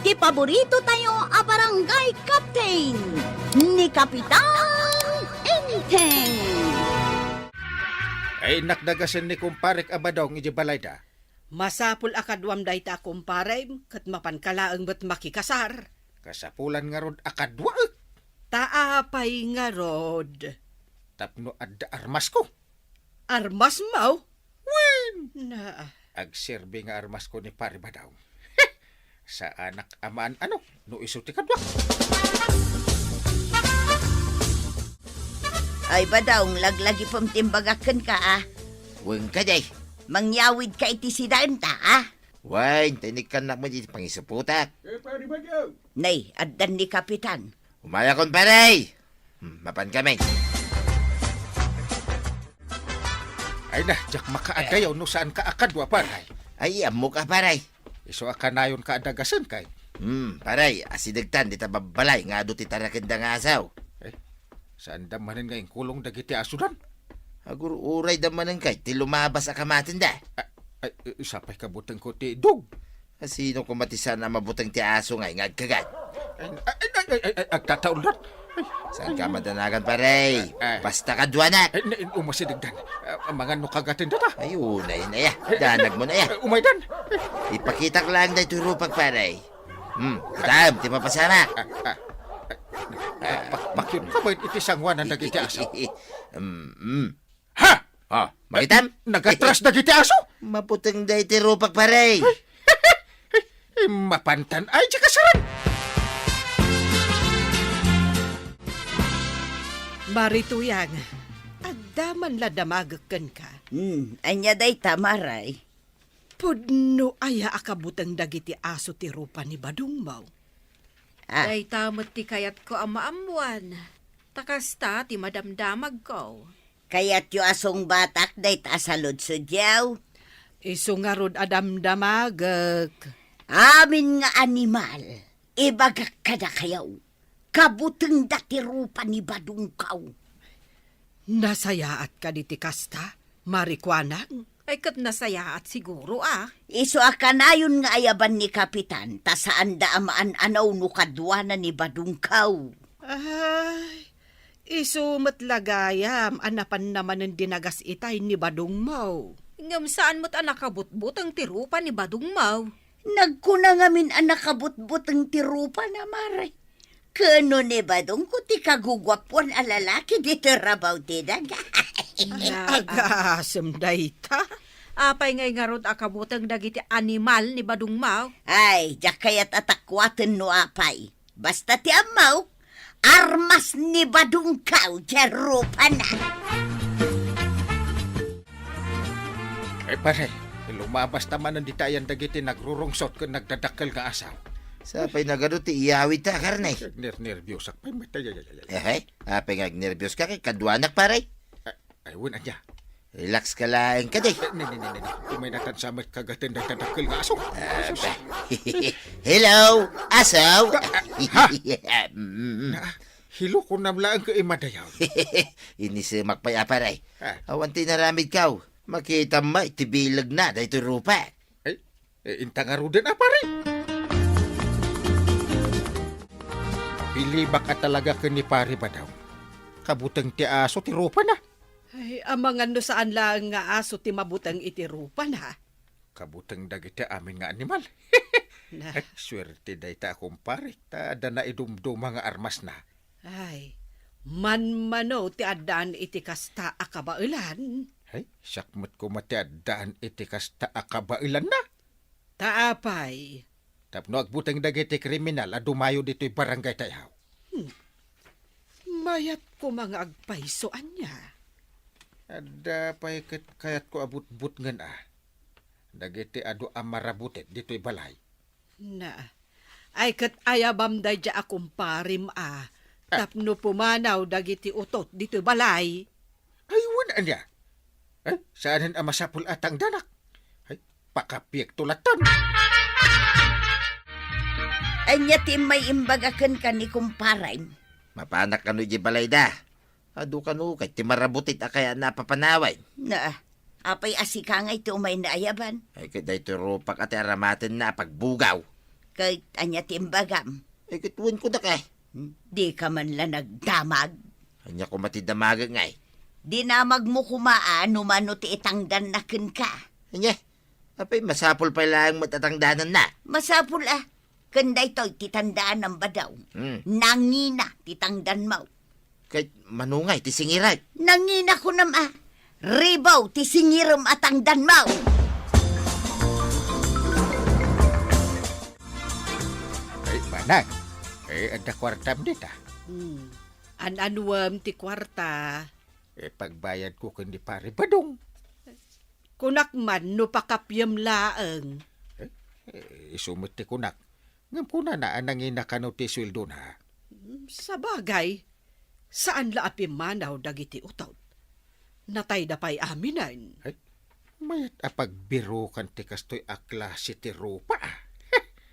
ti paborito tayo a barangay captain ni Kapitan Enteng. Ay nakdagasan ni kumparek abadong iji balayda. Masapul akadwam day ta kumpare, kat mapankalaang ba't makikasar. Kasapulan nga rod akadwa. Taapay nga rod. Tapno adda armas ko. Armas mau? Wen! Na, Agserbi nga armas ko ni pare badaw. Sa anak amaan no isuti kadwa. Ay badaong laglagi pamtimbagakan ka Weng ka day. Mangyawid ka iti sidaan ta Weng, tinikan na mo di pangisuputak. Nay, addan ni Kapitan. Umaya kon paray. Mapan kami. Ay na, jak makaadayaw no saan ka akadwa paray. Ay, amo ka paray. Iso akanayon ka adagasan kay. Paray, asidagtan di tababalay nga do ti tarakenda nga asaw. Saan damanin nga yung kulong dagiti asudan? Agur uray damanan kay ti lumabas a kamatin da. Ay, isapay kabutang ko ti dog. Sino kumatisan na mabutang ti aso nga ingad kagad. Agtataon lang. Saan ka madanagan paray? Basta ka duwanak. Umasidigdan. Mga nukagatin data. Ayun, ayun, ayah. Danag mo na ya. Umaydan. Ipakita ko lang na ito rupag paray. Katam, ti mapasama. Bakit ka ba iti sangwan ng dagiti aso? Ha? Makitam? Nagatras dagiti aso? Maputang da iti rupag paray. Mapantan ay di kasaran. Marituyang, agdaman la damagakan ka. Anya day tamaray. Pudno aya akabutang dagiti aso ti rupa ni Badong Mau. Day tamot ti kayat ko amaamuan. Takasta ti madamdamag ko. Kaya't yu asong batak day tasalod sudyaw. Isu nga rod adamdamagak. Amin nga animal. Ibagak kada kayaw. Kabuteng dati rupa ni Badong Kaw. Nasayaat ka di ti kasta, marikwanang. Ay kat nasaya at siguro Iso akanayon nga ayaban ni Kapitan, ta saan da amaan anaw no kadwana ni Badong Kaw. Ay, isu matlagayam, anapan naman ng dinagas itay ni Badong Mau. Ngam saan mo't anak kabutbut ang tirupa ni Badong Mau. Nagkuna ngamin anak kabutbut ang tirupa na mare. Kano ni Badong ko ti kagugwapon a lalaki dito rabaw ti daga. Agasam dayta. Apay ngay nga rod akabutang dagiti animal ni Badong Mau. Ay, diyak kaya't atakwaten no apay. Basta ti amaw, armas ni Badong Kaw, tirupa na. Ay pare, lumabas naman ang ditayan dagiti nagrurungsot kung nagdadakkel nga asaw. Sapay na gado ti iyawit ta karnay. Nervyos ak. Apay nga nervyos ka kay kadwanak paray. Ay, wun anya. Relax ka lang ka day. Umay natan sa may kagatin nagdadakkel nga asaw. Hello, asaw. Hilo ko namlaan ka imadayaw. Inisimak pa ya paray. Ah. Awan tinaramid kaw. Makita ma itibilag na dahito rupa. Ay, intangaruden pare. Pilibak ka talaga ka ni pare ba daw? Kabutang ti aso ti rupa na. Ay, amangan no saan lang nga aso ti mabutang iti rupa na. Kabutang dagiti amin nga animal. Na. Ay, swerte day ta akong pare. Ta da na idumdum mga armas na. Ay, manmano ti addaan iti kasta akabailan. Ay, sakmat ko matiadaan iti kasta akabailan na. Taapay. Tapno agbutang dagiti kriminal a dumayo dito'y barangay tayaw. Mayat ko mga agpaisoan niya. Ada pa'y kayat ko abut-but ngan Dagiti ado amarabutet dito'y balay. Na, ay kat ayabam da dya akong parim Tapno pumanaw dagiti utot dito'y balay. Ay, wala niya. Ay, saanin ang masapul atang danak? Ay, pakapiyek tulatan. Anya ti may imbagakan ka ni kumparay. Mapanak kanu di balay da. Adu kanu kay ti marabutit akaya napapanaway. Na, apay asikangay ti umay na ayaban. Ay kay dayto rupak ati aramaten na pagbugaw. Kahit anya timbagam, Ay katuwan ko na kay. di ka man lang nagdamag. Anya ko matidamaga ngay. Dinamag mo kumaan, umano ti itangdan na ken ka. Anya, apay masapol pa lang matatangdanan na. Masapul Kanday to'y titandaan ng badaw. Nangina, titangdan mo. Kahit manungay, tisingiray. Nangina ko Ribaw, tisingiram atangdan mo. Ay, manang. Ada kwartam dita. An-anuam ti kwarta. Pagbayad ko kundi pare badong. Kunak man no pakapyam laeng. Isumit ti kunak. Ngam kuna na anangin na kano ti sweldo na. Sa bagay, saan laapim manaw dagiti utot? Natay da pa'y aminan. Mayat apagbiro kan ti kastoy akla si ti rupa.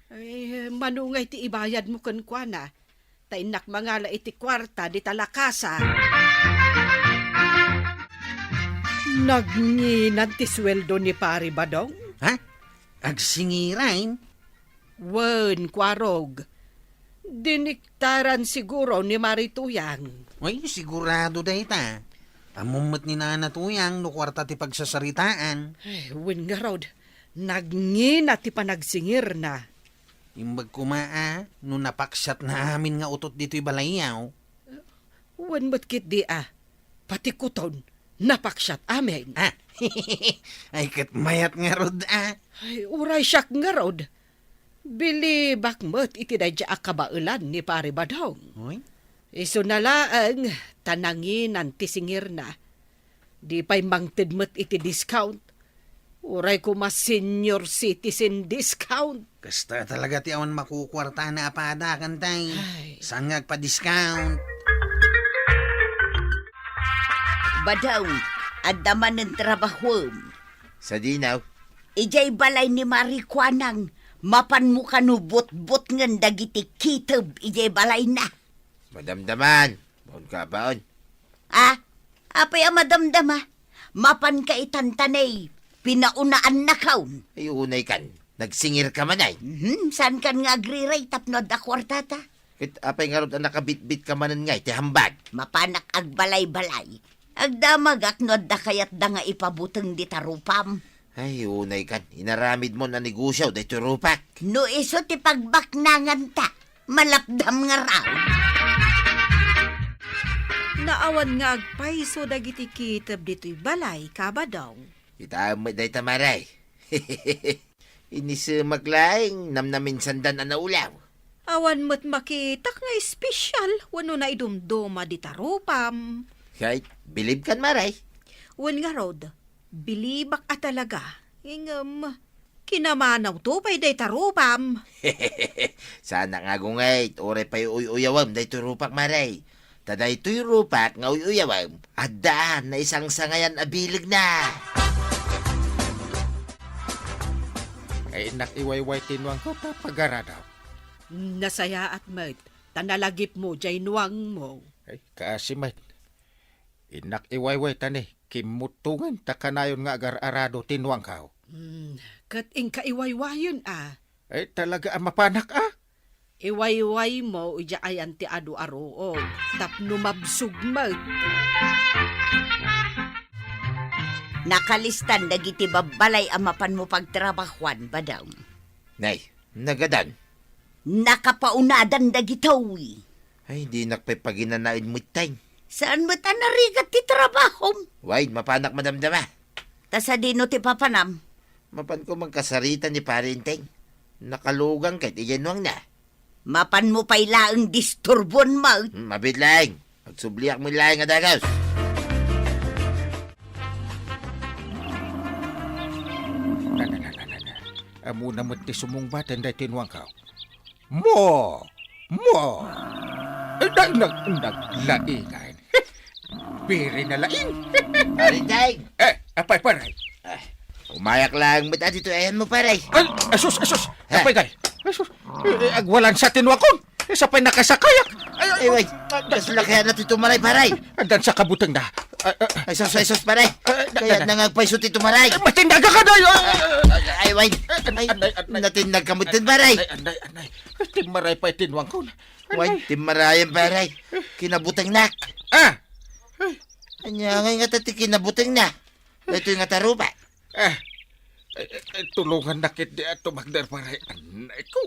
Ay, manungay ti ibayad mo kan kwa na. Tainak mangala iti kwarta di talakasa. Nagnginan ti sweldo ni pari badong? Ha? Agsingirain? Wen, kwarog. Diniktaran siguro ni Marituyang. Ay, sigurado da ita. Pamumot ni Nana Tuyang no kwarta ti pagsasaritaan. Ay, wen nga rod. Nagngina ti panagsingir na. Imbag kumaa, no napaksat na amin nga utot dito'y balayaw. Wen matkit di pati kuton, napaksyat amin. Ah, ay kat mayat nga rod Ay, uray siyak nga rod. Bili bakmet iti dadya akabailan ni pari badong. Uy, Iso nalaang tanangin ang tisingir na. Di pa'y mangtidmet iti discount. Uray ko mas senior citizen discount. kasta talaga ti awan makukwarta na apada kantay. Ay. Saan nga pa-discount? Badaw, adaman ng trabaho. Sa dinaw, Ijay balay ni Marikwanang, mapan mo kanubot-bot ngan dagiti kitab, ijay balay na. madamdaman. Baon ka baon. Apay madamdama, mapan ka itantanay, pinaunaan na kaun. Ay unay kan. Nagsingir ka man ay. Saan kan nga agriray tapno da kwartata? Kahit apay nga rod ang nakabit-bit ka manan ngay, ti hambag. Mapanak ag balay-balay. Agdamag aknod da kayat da nga ipabuteng di tarupam. Ay unay kan. Inaramid mo na negosyo dahito rupak. No iso ti pagbaknangan ta, malapdam nga raw. Naawan nga agpaiso dagiti kitab dito'y balay, kabadaw. Itaamay dahi tamaray. Inis maglaing namnamin sandan na ulaw. Awan mo't makitak nga espesyal, wano na idumduma di tarupam. Kahit bilib kan maray. Wan nga rod, bilibak talaga. Ingam, kinamanaw to pa'y day tarupam. Sana nga gungay, oray pa'y uyawam dahito rupak maray. Taday to'y rupak nga uyawam. At daan na isang sangayan abilig na. Ay nakiwayway tinuang ko ta pagaradaw. Nasaya at met, tanalagip mo jay nuwang mo. Ay kaasimat. Inak iwayway tani, kimutungan ta kanayon nga agar-arado tinuang kao. Kat ing kaiwaywayon Ay talaga ang mapanak Iwayway mo uja ayan ti adu-aroog. Tapno mabsugmat. Nakalistan dagiti babalay amapan mo pagtrabahuan badaw. Nay, nagadan. Nakapaunadan dagitawi. Ay, di nakpay paginanain mo time. Saan mo ta narigat ti trabahom? Wait, mapanak madamdama. Tasa dino ti papanam. Mapan ko magkasarita ni parinteng. Nakalugang kahit iyanuang na. Mapan mo pa'y laang disturbon mo. Mabit lang. Magsubliak mo lang nga dagaws. Amo na mo ti sumungbaten da tinuang kao. Mo! Naglaingan. Biri na laing. Parinteng! Apay paray. Umayak lang. Ba't dito ayan mo paray? Asus! Apay gay. Asus! Agwalan sa tinuang kon. Sa pa'y nakasakayak. Ay, wait. Kasulakayan natin tumaray paray. Andan sa kabutang na. Ay, sus, paray. Kaya nangagpaisot ito, maray. Matindag ka na yun! Ay, wait. Ay, natindag ka mo din, maray. Anay. Timaray pa itinwang ko na. Wait, timarayan, paray. Kinabutang na. Ah! Anya nga tati kinabutang na. Ito yung tarupa. Tulungan na kit di ato magdar paray. Anay ko.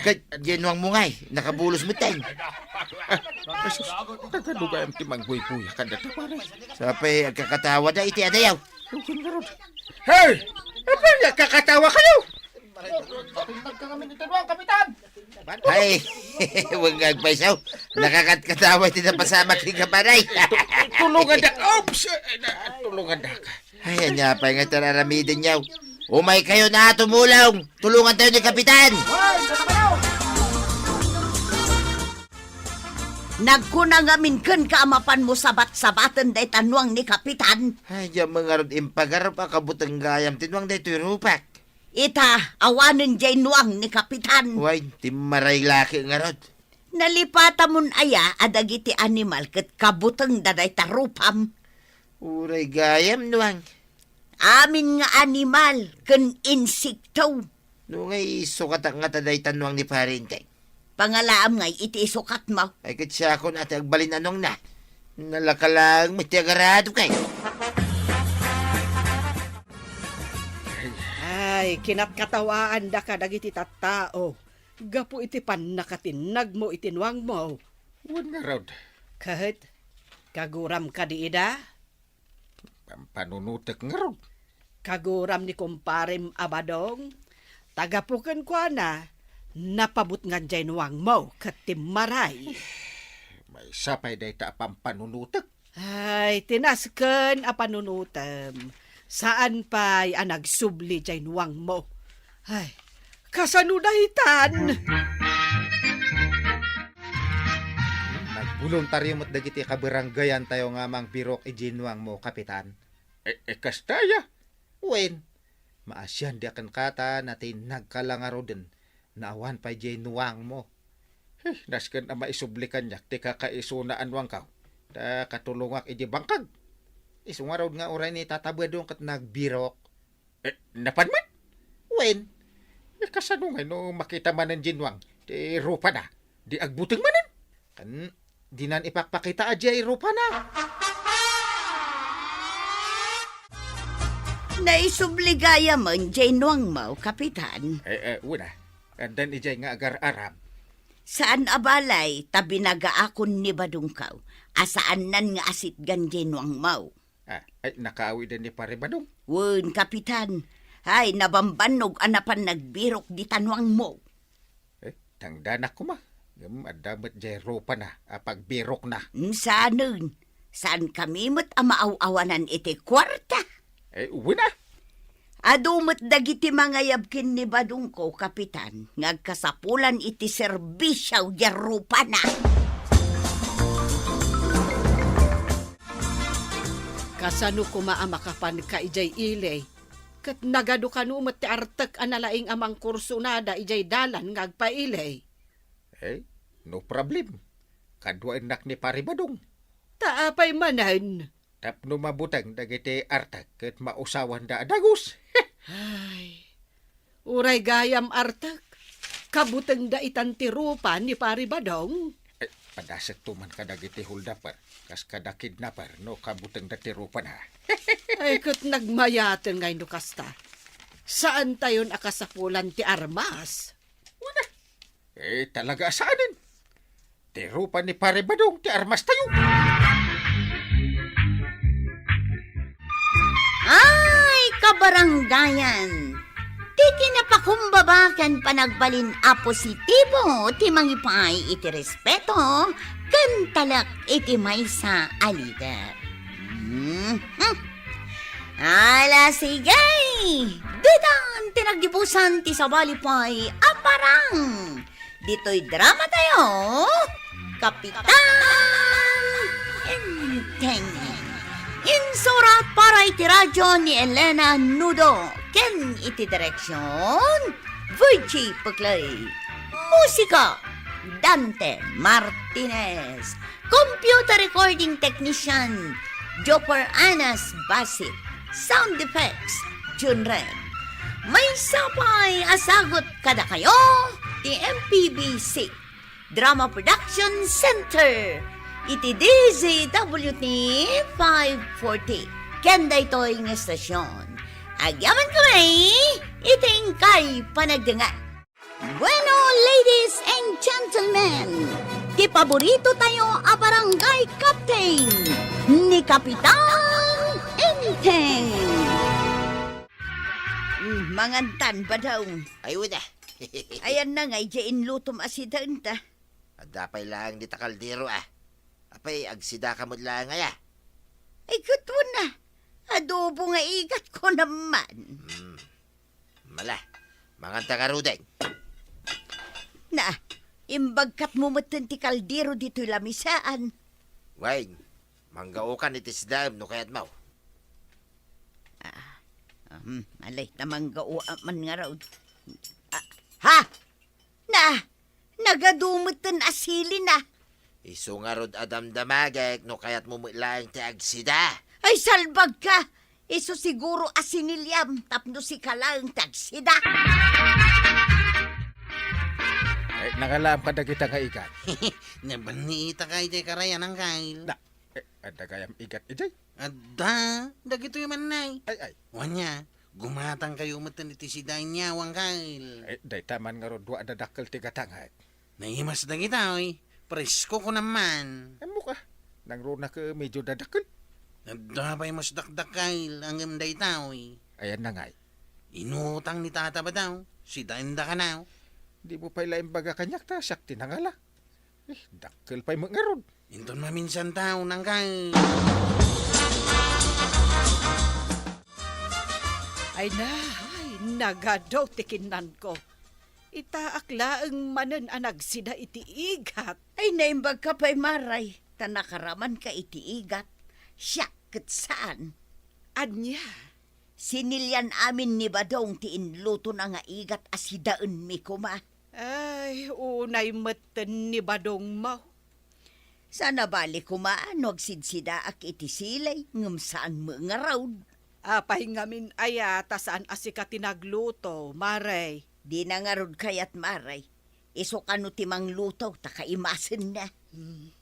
Kaya ginwang mo ngay. Nakabulos mo tayo. Tagalugay ang timang buy-buya ka na ito paray. Sapay, agkakatawa na iti adayaw. Hey! Ano kakatawa kayo? Ay, huwag nga agpaisaw. Nakakatkatawa iti na pasama kong kaparay. Tulungan na. Oops! Tulungan na ka. Ay, anya pa nga tararamidin niyaw. Umay kayo na tumulong. Tulungan tayo ni Kapitan. Nagkunangamin ken kaamapan mo sabat-sabatan day tanwang ni Kapitan. Ay, yung mga rod impagarap akabutang gayam. Tinwang da ito'y rupak. Ita, awanin jay nuang ni Kapitan. Way, timaray laki nga rod. Nalipata mon aya adagiti animal ket kabuteng daday tarupam. Uray gayam nuwang. Amin nga animal ken insekto. Nungay sukat nga taday tanwang ni Parinte. Pangalaam ngay iti sukat mo. Ay katsa ko na agbalin anong na. Nalakalang may tiagarado kay. Ay, kinatkatawaan da ka dagiti tattao. Gapu iti pan nakatinag mo itinwang mo. Huwag nga raw. Kahit kaguram ka di ida, Panunutek nga raw. kaguram ni kumparem Abadong, tagapukan ko na, napabut nga dyan wang mo, katimaray. May sapay day ta pampanunutek. Ay, tinasken a panunutem. Saan pa'y nagsubli dyan wang mo? Ay, kasanudahitan. Nagboluntaryo mo't dagiti kabaranggayan tayo nga mang birok ijinwang mo, Kapitan. Kastaya. Wen, maasyan di akan kata natin nagkalangaro din. Naawan pa ijinwang mo. Nasken na maisublikan niya, ti kakaisunaan wang kaw. Da katulungak iji bangkag. Isungaraw nga oray ni tatabadong kat nagbirok. Napanman? Wen, kasanungay no makita man ng jinwang. Di rupa na. Di agbuting manan. Kan, di nan ipakpakita ajay rupa na. Naisubligaya man jay nuang mo, Kapitan. Una. Andan ijay nga agar Arab. Saan abalay tabi nagaakon ni Badungkaw? Asaan nan nga asit gan jay nuang mo? Ay, nakaawi din ni pare Badong. Wun, Kapitan. Ay, nabambanog anapan nagbirok di tanwang mo. Tangdanak ko ma. Adamat jay rupa na. Pagbirok na. Saan? Saan kami mo't amaaw-awanan iti kwarta? Una. Adumot dagiti mga yabkin ni Badungko, Kapitan. Ngagkasapulan iti serbisyaw di rupa na. Kasano kumaamakapan ka ijay ilay. Kat nagado kanumat ti artek analaing amang kursunada ijay dalan ngagpailay. No problem. Kadwa enak ni pare Badong. Taapay manan. Tapno mabutang dagiti artak ket mausawan da adagus. Ay, uray gayam artek. Kabuteng da itantirupa ni Pari Badong. Padasek tuman ka dagiti huldaper. Kas kada kidnapper no kabutang dati rupa na. Ay, kat nagmayaten ngay no kasta. Saan tayon akasapulan ti armas? Talaga saanin. Ti rupa ni pare Badong ti armas tayo. Ay, kabaranggayan! Titi na pakumbabakan panagbalin a positibo ti mangipay iti respeto ken talak iti maysa a lider. Ala sigay! Ditan tinagdibusan ti sabalipay aparang! Dito'y drama tayo! Kapitan Enteng! Insurat para iti radyo ni Elena Nudo. Ken iti direksyon, Virgie Puglay. Musika, Dante Martinez. Computer recording technician, Joper Anas Basit. Sound effects, Jun Ren. May sapay asagot kada kayo, ti MPBC. Drama Production Center. Iti DZWT 540. Kenda ito'y ng estasyon. Agyaman kami, iting kay panagdanga. Bueno, ladies and gentlemen, ti paborito tayo a barangay captain ni Kapitan Enteng. Mangantan ba daw? Ay, wala. Ayan na nga, ijain lutom asidan ta. Adapay lang di takaldero Apay, agsida ka mo lang ngaya. Ay, gusto na. Adobo nga igat ko naman. Mala, manganta ka rudeng. Na, imbagkat mo matan ti kaldero dito lamisaan. Wain, manggaukan iti sidam no kayat mau. Alay, tamang man nga raw. Ha? Na, nagadumutan asili na. Iso nga rod adam damagek no kayat mo lang ti agsida. Ay, salbag ka. Iso siguro asinilyam, tapno si kalang tagsida. Ay, nakalam ka na kita nga igat. Nabanita kay jay karayan ang kail. Na, ada kayam igat ijay. Adda, dagito yung manay. Ay. Wanya, gumatang kayo matan iti si niya wang kail. Ay, day taman nga ron, duwa na dakkel ti gatangay. Nahimas na kita, oy. Presko ko naman. Ay mo ka, nang ron na ka medyo dadakkel. Adda pa'y mas dakdakail ang gamday tao, oy. Ayan na ngay. Inutang ni tata ba daw? Si Dainda ka na. Di mo pa ilaim baga kanyak ta, siyak tinangala. Dakkel pa'y mga ron. Inton maminsan tao nang kail. Ay nagadaw tikinan ko. Itaakla ang manen anag sida iti igat. Ay, naimbag ka pa'y maray. Tanakaraman ka iti igat. Siya, saan? Anya, Sinilyan amin ni Badong ti inluto na nga igat asidaan mi kuma. ay unay meten ni Badong mau. Sana bali kumaan, wag sidsida ak iti silay, ngam saan mga raw. Apay ngamin ayata saan asika tinagluto, maray. Di na nga rod kayat maray. Iso kano timang luto, takaimasin na.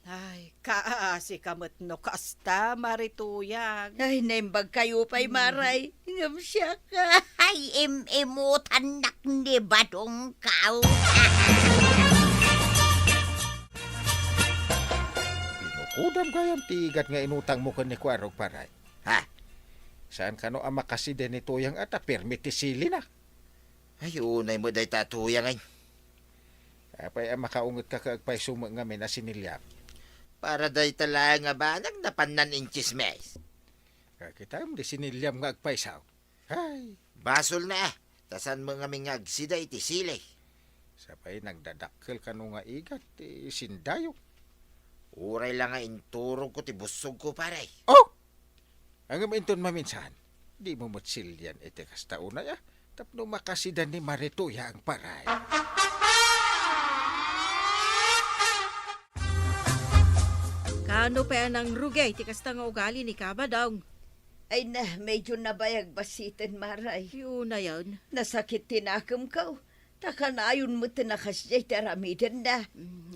Ay, kaasi kamot no kasta, marituyang. Ay, naimbag kayo pa'y maray. Ngam siya ka. Ay, imutan ni Badong kao. Pinukudam kayam ti igat nga inutang mo kan ni Kwarog paray. Ha? Saan ka no ama kasi din ito yung ata, permit ti sili na. Ay, unay mo day tatuyang ay. Apay ang makaungot ka kaagpay suma nga min asinilyam. Para day tala nga ba nagnapanan inches mes. Kita di sinilyam nga agpay saw. Ay, Basol na tasan mo nga mga agsida iti silay. sapay nagdadakkel ka no nga igat, ti sindayo. Uray lang nga inturong ko ti busog ko paray. Oh! Ang inton maminsan, di mo mutsilyan iti kastauna ya, tapno makasidan ni Marituya ang paray. Kano pa ang rugay, ti kasta nga ugali ni Kabadong. Ay na, medyo nabayag basitin maray. Yun na yun. Nasakit tinakam ka. Taka na ayon mo tinakasyay taramidan na.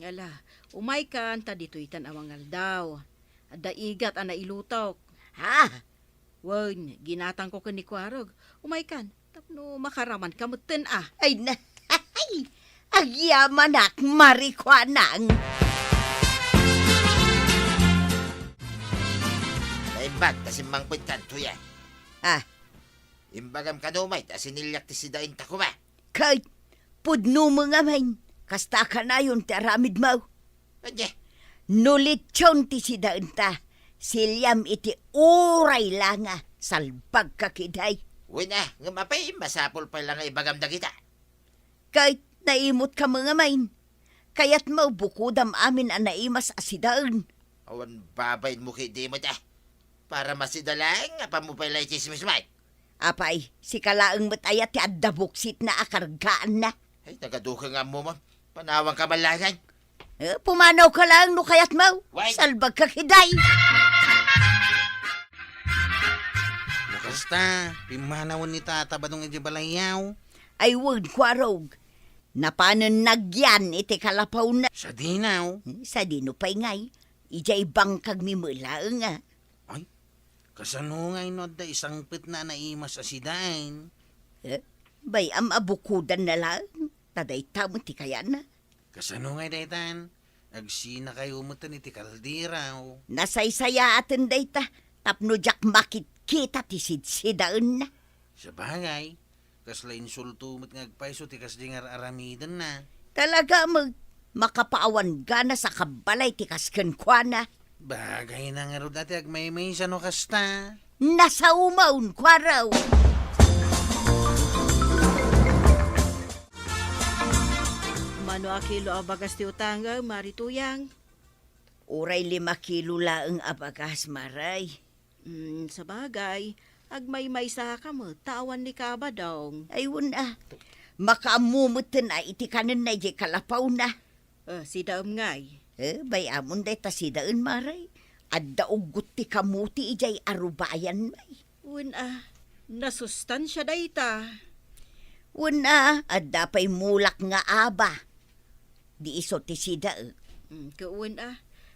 Ala, umay kan, ta dito itan awangal daw. Ada igat ana ilutok. Ha? Wan, ginatang ko ka ni Kwarog. Umay kan, tapno makaraman kamutin Ay na, ay, agyaman ak marikwanang. Naimbag, tasim mangpit kan tuya. Ah, Imbagam kanumay, tasinilyak ti sidain takuma. kahit pudno mo nga man, kasta ka na yun taramid mo. Anye, Nulitsyon ti sidaan ta, silyam iti uray langa, salbag kakiday. wina, nga mapay, masapol pa lang nga ibagam da kita. Kahit naimot ka mga main, kaya't mo bukudam amin ang naimas asidaan. Awan babayin mo kay di mo ta. Para masidalang, nga pamupay chismis may. Apay, si kalaang matayat ti addabuksit na akargaan na. Ay, nagaduka nga mo mo. Panawang kamalagan. Pumanaw ka lang no kaya't mo, Why? salbag kakiday. Kasta, pimanawon ni tata ba dong balayaw? Ay wag kwarog. Napanan nagyan iti kalapaw na. Sa dinaw. Sa dino pa'y ngay. Ijay bangkag mimula nga. Ay, kasano nga inod da isang pit na naimas asidain. Bay abukudan na lang. Taday tamo ti kaya na. Kasano nga daytan? Agsina kayo umutan iti kaldiraw. Nasaysaya atin dayta. Tapno jak makit kita ti sidsidaan na. Sa bagay, kasla insultumot nga agpaiso ti kasdingar aramidan na. Talaga makapaawan gana sa kabalay ti kasken kwa na. Bagay na nga ro dati agmay-may sa no kasta. Nasa umaun kwa raw. Mano a kilo abagas ti utanga, marituyang. Uray 5 kilo laeng abagas maray. Sa bagay, agmay-may sa ka mo, tawan ni Kaba daw. Ayun makaamumutan na iti kanan na iti kalapaw na. Si Daom ngay. Bay amon day ta sidaan maray. Adda ugot ti kamuti ijay arubayan may. Nasustansya day ta. Adda pa'y mulak nga aba. Di iso ti sida.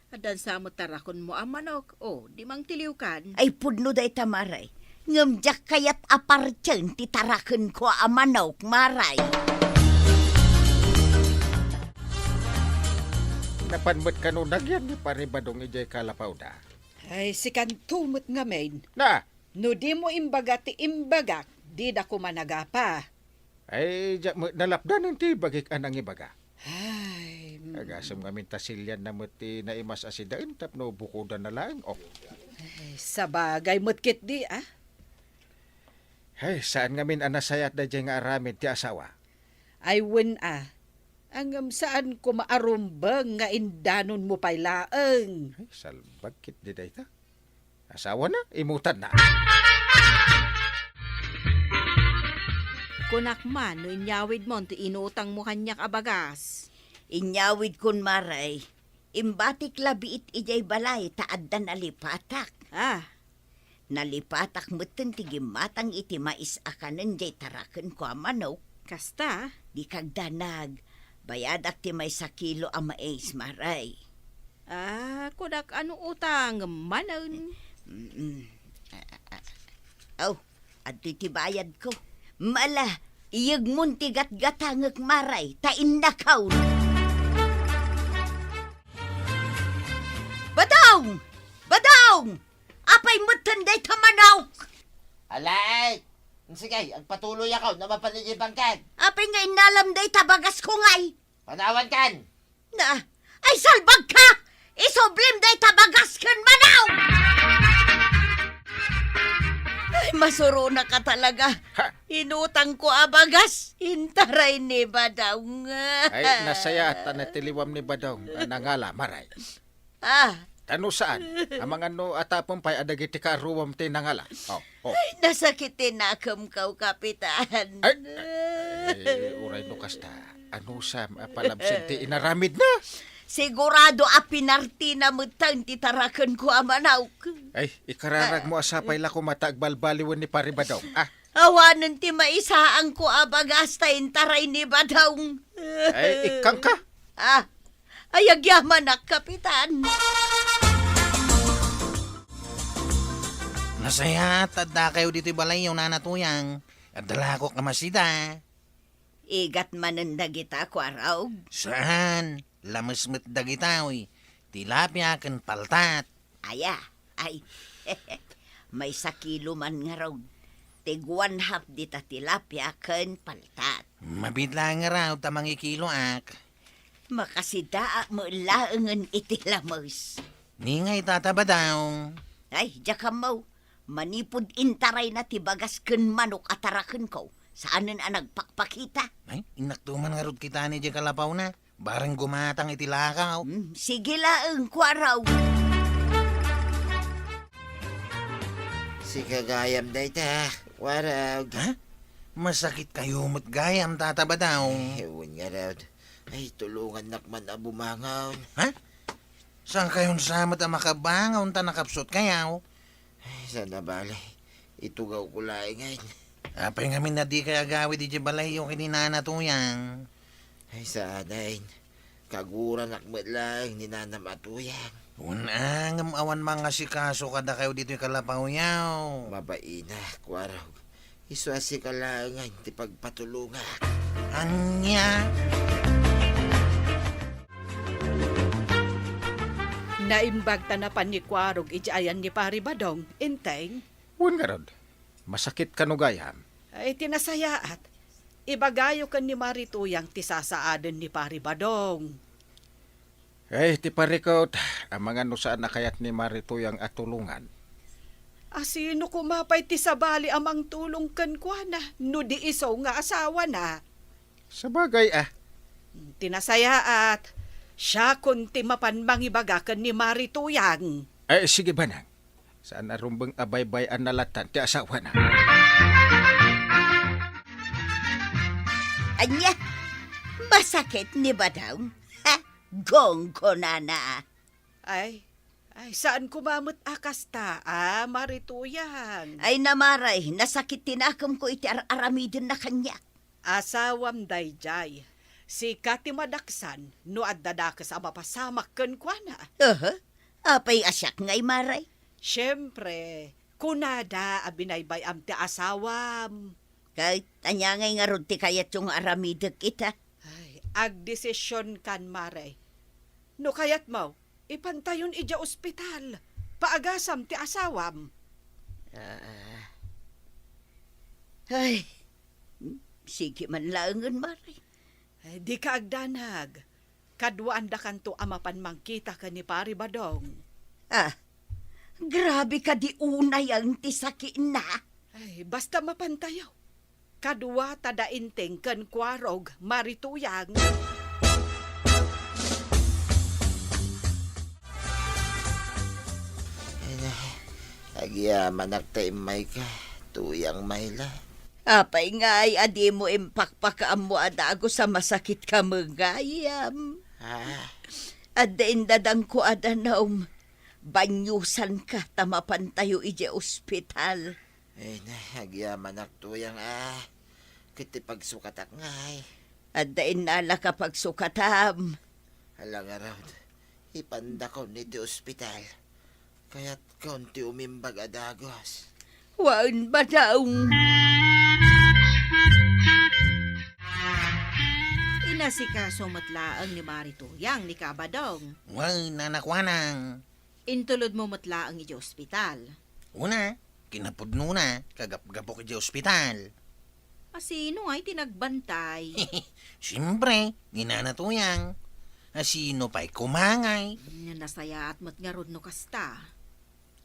Adan sa mo tarakon mo amanok. Di mang tiliw kan. Ay pudno day ta maray. Ngamjak kayat apartyan ti taraken ko amanok maray. Napanmat ka no nagyan ni paribadong ijay kalapaw da. Ay, sikan tumot nga main. Na, No di mo imbaga ti imbagak, di da ko managapa. ay nalapdan ti bagik anang ibaga. Ay, Agasam ngamin tasilyan na muti na imas asidaan tapno bukudan na lang. sa bagay mutkit di Hey, saan ngamin anasayat da dyan nga aramid ti asawa? Ay ang saan ko maarumbang nga indanon mo pa'y laeng. Ay, salbagkit di dayta. Asawa na, imutan na. Kunak man, no inyawid mo, ti inutang mo kanyak abagas. Inyawid kun maray. Imbatik labiit ijay balay taadda nalipatak. Nalipatak mutin tigimatang iti mais akanan jay taraken ko amanok. Kasta, Di kagdanag. Bayadak ti may 1 kilo a mais maray. kunak ano utang, manon. Adto ti bayad ko. Mala, iyag munti gatgatangag maray, tain na kaun. Badong! Badong! Apay mutanday tamanaw! Alay! Sige, agpatuloy ako na mapanigibang kan. Apay nga inalam day tabagas ko ngay. Panawan kan! Na, ay salbag ka! Isoblim day tabagas kan manaw! Ay, masuro na ka talaga. Inutang ko abagas. Intaray ni Badong. Ay, nasayat na tiliwam ni Badong. Nangala, maray. Ano saan? Amang ano atapon pa'y adagiti ka ruwam ti nangala. Nasakitin na akam kaw, Kapitan. Uray no kasta. Ano sa palabsin ti inaramid na? Sigurado pinarti na mutang titarakan ko amanaw. Ay, ikararag mo asapay la ko matagbalbaliwan ni pari Badong. Awanan ti maisaan ko abagas ta intaray ni Badong. Ay, ikang ka. Ayagyaman na, Kapitan. Nasaya, tadda kayo dito balay yung nanatuyang. At dala ko kamasida. Igat manan dagita ko araw. Saan? Lamasmet dagitaw tilapia ken paltat. Ay, may 1 kilo man nga raw. Tiguan hap dita tilapia ken paltat. Mabidla nga raw tamang ikilo ak. Makasidaa mo laangan iti lamos. Ningay tataba daw. Ay, jakamaw. Manipod intaray na tibagas ken manok ataraken ko. Saanan nagpakpakita? Ay, inaktuman nga rod kita ni kalapaw na. Barang gumatang itilakaw. Sige laeng ko araw. Si kagayam day ta. Warag. Masakit kayo mo't gayam tataba daw. Ewan nga raw. Ay, tulungan nakman na bumangaw. Saan kayon samot ang makabangaw ta nakapsot kayaw? Ay, sana balay. Itugaw ko laing ngayon. Apay ngamin na di kaya gawid di balay yung kininanatuyang. Ay sanayin. Kaguran akmat lang ni nanam atuyang. Unang awan mga sikaso kada kayo dito yung kalapaw-yaw. Mabaina, kwaraw. Isuasi ka lang ngayon, ti pagpatulungan. Anya? Naimbag ta na panikwarog ijayan ni Pari Badong, inteng. Wen nga rod. Masakit kanugayam. Ay tinasayaat. Ibagayo kan ni Marituyang tisasaaden ni Pari Badong. Ti parikot, ang mga nusaan na kayat ni Marituyang atulungan. Asino kumapay ti sabali amang tulong kan kwa na, no di isaw nga asawa na. Sabagay Tinasayaat. Siya kunti mapanbang ibagakan ni Marituyang. Sige banang. Saan arumbang abaybay ang nalatan ti asawa na? Anya, masakit ni ba daw? Ha? Gong ko na. Ay, saan kumamot akasta, Marituyang? Ay namaray, nasakit tinakam ko iti aramidin na kanya. Asawam dayjay. Si Kati Madaksan, no addadakas ang mapasamak kan kwa na. Apay asyak ngay maray. Siyempre, kunada abinaybay am ti asawam. Kahit anya ngay nga rod ti kayat yung aramidag kita. Ay, agdesisyon kan maray. No kayat mo, ipantayon ija ospital. Paagasam ti asawam. Ay, sige man laangan maray. Ay, di ka agdanag. Kadwaan da kanto amapan mangkita ka ni Pari Badong. Grabe ka di unay ang tisaki na. Ay, basta mapantayaw. Kadwa tada inteng kan kwarog, Marituyang. Agyaman nagtaimay ka. Tuyang mayla. Apay nga ay adi mo impakpakaam mo adago sa masakit ka magayam. Adain dadang ko adanaum. Banyusan ka tamapan tayo ije ospital. Ay na, agyaman nagtuyang Kiti pagsukatak ngay. Adain nala ka pagsukatam. Halang araw, ipanda ko ni di ospital. Kaya't kaunti umimbag adagos. Waan ba daw? Inasikaso matlaang ni Marituyang ni Kabadong. Wal nanakwanang. Intulod mo matlaang iti ospital. Una, kinapudno na, kagap-gapok iti ospital. Asino ay tinagbantay? Siyempre, ginanatuyang. Asino pa'y kumangay. Nasaya at matngarod no kasta.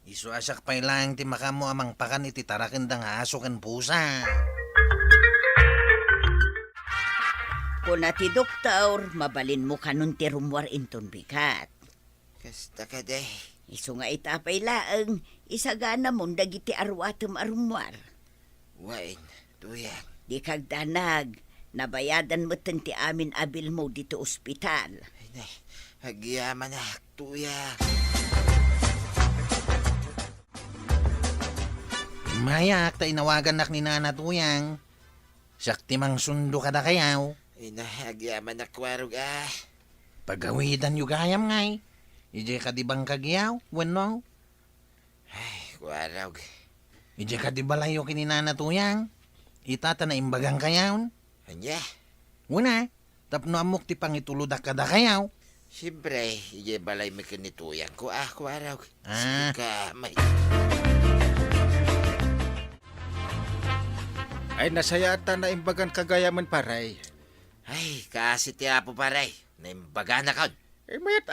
Isuasak pa'y lang ti makamo amang pakan iti tarakendang aso kan pusa. Kuna ti doktor, mabalin mo kanun ti rumwar inton bikat. Kasta ka day. Isu nga itapay laang, isagana mong dagiti arwatem arumwar. Wain, tuyang. Di kagdanag, nabayadan mo ti amin abil mo dito ospital. Ay na, agyaman na, tuyang. Mayak, ta inawagan nak ni nanatuyang. Sakti mang sundo ka da kayaw. Ay na, agyaman na kwarog Pagawidan yu gayam ngay. Ije ka di bang kagiyaw? Wenno? Ay, kwarog. Ije ka di balayo kininanatuyang. Itata na imbagang kayaw. Anya, Una, tapno amok ti pangituludak ka da kayaw. siyempre, iya balay may kanituyang ko kwarog. Ah. Sige ka, may. Ay nasayata na imbagan kagayaman paray. Ay, kasi ti apo paray. Naimbaga na kaon. Mayat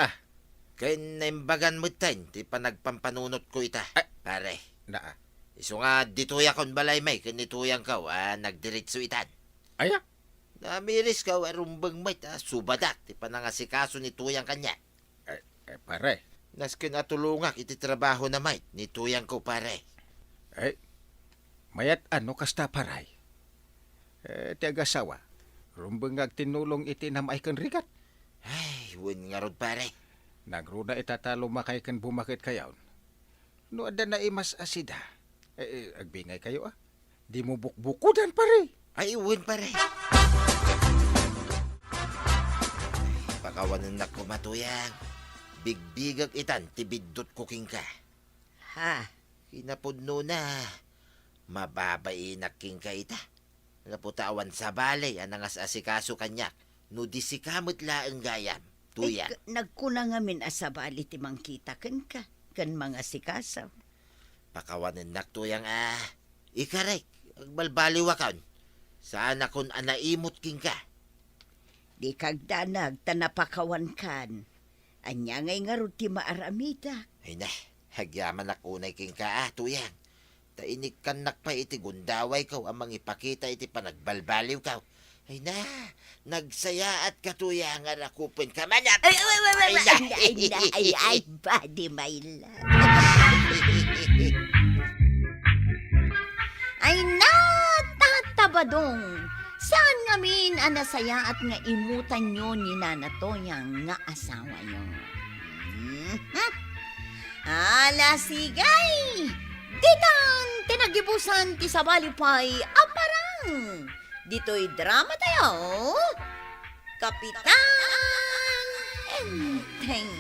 Kaya naimbagan mo tayo, ti panagpampanunot ko ita. Pare, Na iso nga dituya kon balay may, kanituyang ka, nagdiritso itan. Aya. Namiris ka, arumbang may, subadak, ti panangasikaso ni tuyang kanya. Pare. Naskin atulungak, iti trabaho na may, ni tuyang ko pare. Mayat kasta paray. Ti agasawa. Rumbang tinulong iti namay kan rigat. Ay, win nga rod pare. Nagruna itatalo makay kan bumakit kayaw. No ada na imas asida. Agbingay kayo Di mo bukbukudan pare. Ay, uwin pare. Pakawanan na ko matuyang. Bigbigag itan, tibidot kuking ka. Ha? Kinapudno na. Mababay na king ka ita. Naputawan sa balay, anangas asikaso kanyak. No disikamot laang gayam. Tuyang. Nagkuna nga min asabali ti mangkita kan ka. Kan mga sikasaw. Pakawanan na tuyang Ikarek, agbalbaliwakan. Saan akong anaimot king ka. Di kagdanag tanapakawan kan. Anya ngay nga rin ti maaramita. Ay na, hagyaman ako na king ka tuyang. Tainik kan nakpa iti gundaway ko amang ipakita iti panagbalbaliw ka. Ay na, nagsaya at katuyang nga nakupin ka manap. Ay, body my love. Ay na, tatabadong. Saan nga min anasaya at nga imutan nyo ni Nanatoyang nga asawa nyo? Ala sigay! Ditang tinagibusan ti sabalipay aparang! Dito'y drama tayo. Kapitan Enteng.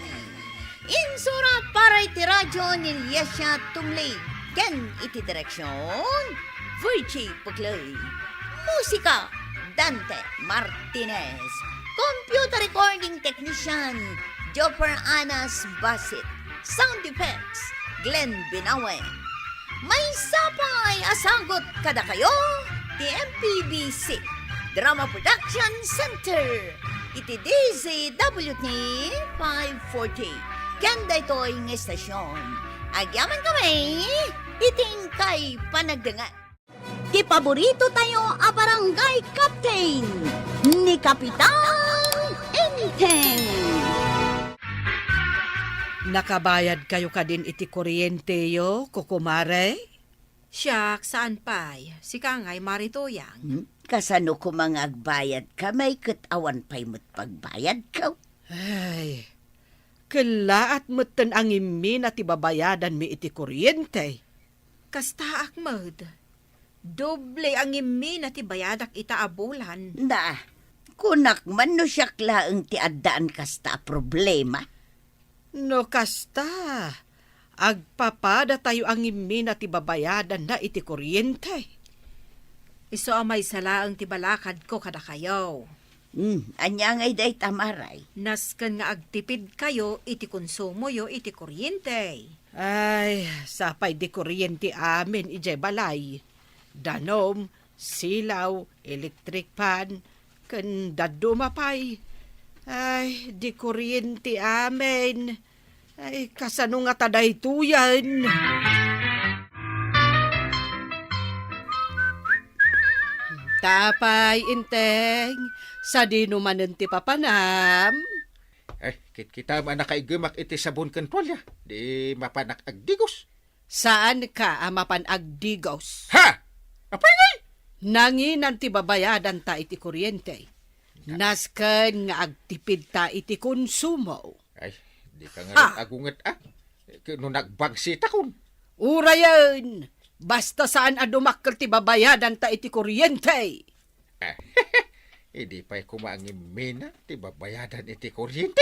Insurat para iti radyo ni Yesha Tumli. Ken iti direksyon Virgie Puglay. Musika Dante Martinez. Computer recording technician Jopper Anas Basit. Sound effects Glenn Binawe. May sapay asagot kada kayo ti MPBC Drama Production Center iti DZWT 540 kanda ito'y ng estasyon agyaman kami iting kay panagdangan ti paborito tayo a barangay captain ni Kapitan Enteng. Nakabayad kayo ka din iti kuryente yo, kukumare? Siyak, saan pa'y? Si Kangay Maritoyang. Kasano ko mga agbayad ka, may katawan pa'y mo't pagbayad ka. Ay, kalaat mo't ang imi na tibabayadan mi iti kuryente. Kasta Ahmed. Doble ang imi na tibayadak ita abulan. Na, kunak man no siyak laang ti addaan kasta problema. No kasta, agpapada tayo ang imi na tibabayadan na iti kuryente. Iso amay salaang tibalakad ko kada kayo. Anya ngay day tamaray. Naskan nga agtipid kayo iti konsumo yo iti kuryente. Ay, sapay di kuryente amin ijay balay. Danom, silaw, electric pan, kan dadumapay. Ay, di kuryente amin. Ay, kasano nga taday tuyan. Tapay, inteng, sa di numanen ti papanam. Kita man nakaigamak iti sabon kan tuwalya. Di mapanak agdigos. Saan ka amapan agdigos? Ha! Apay ngay! Nanginan ti babayadan ta iti kuryente. Nasken nga agtipid ta iti konsumo. Ay, di ka nga agunget Kano nagbagsita kun. Urayan! Basta saan adumakkel ti babayadan ta iti kuryente. Hindi pa'y kumaangin mina, ti babayadan iti kuryente.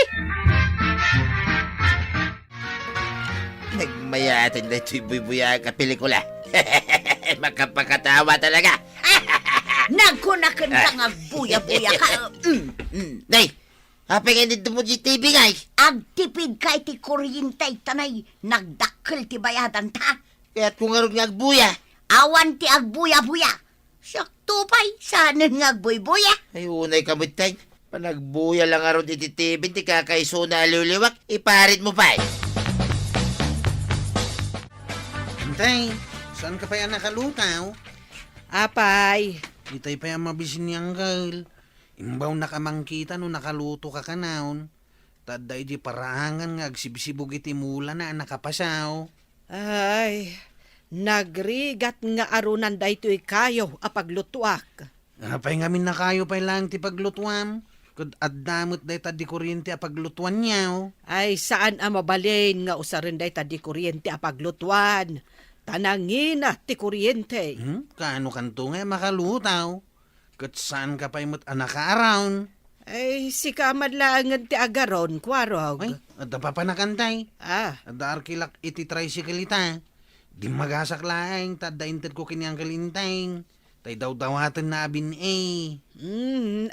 Nagmayatin na ito'y buy-buya ka pelikula. Makapakatawa talaga. Nagkunakan ka nga buya-buya ka. Nay, hapin nga dito mo di TV ngay. Agtipid ka iti kuryente tanay. Nagdakkel ti bayadan ta. Kaya't kung nga rin nga agbuya. Awan ti agbuya-buya. Siyak tupay, saan nga agbuy-buya? Ay, unay kamutay. Panagbuya lang nga rin iti TV, di kakaiso na aluliwak, iparit mo pa. Antay, saan ka pa yan nakalutaw? Apay, Itay pa yan mabisin ni Uncle. Imbaw nakamangkita no nakaluto ka kanaon. Taday di parahangan nga agsibsibog iti mula na nakapasaw. ay, nagrigat nga arunan daytoy kayo apaglutuak. Apay ngamin na kayo pa lang ti paglutuam. Kud addamot day tadi kuryente apaglutuan niyaw. Ay, saan ang mabalin nga usarin day tadi kuryente apaglutuan. Tanangin na ti kuryente. Kaano kanto nga makalutaw? Kat saan ka pa imot anak around? Ay, si kamadlaangan ti agaron, kwarog. Ay, at pa panakantay. Ah, At arkilak iti tricycle ita. Di magasak laeng, tada inted ko kini ang kalintay. Tay daw dawatan na abin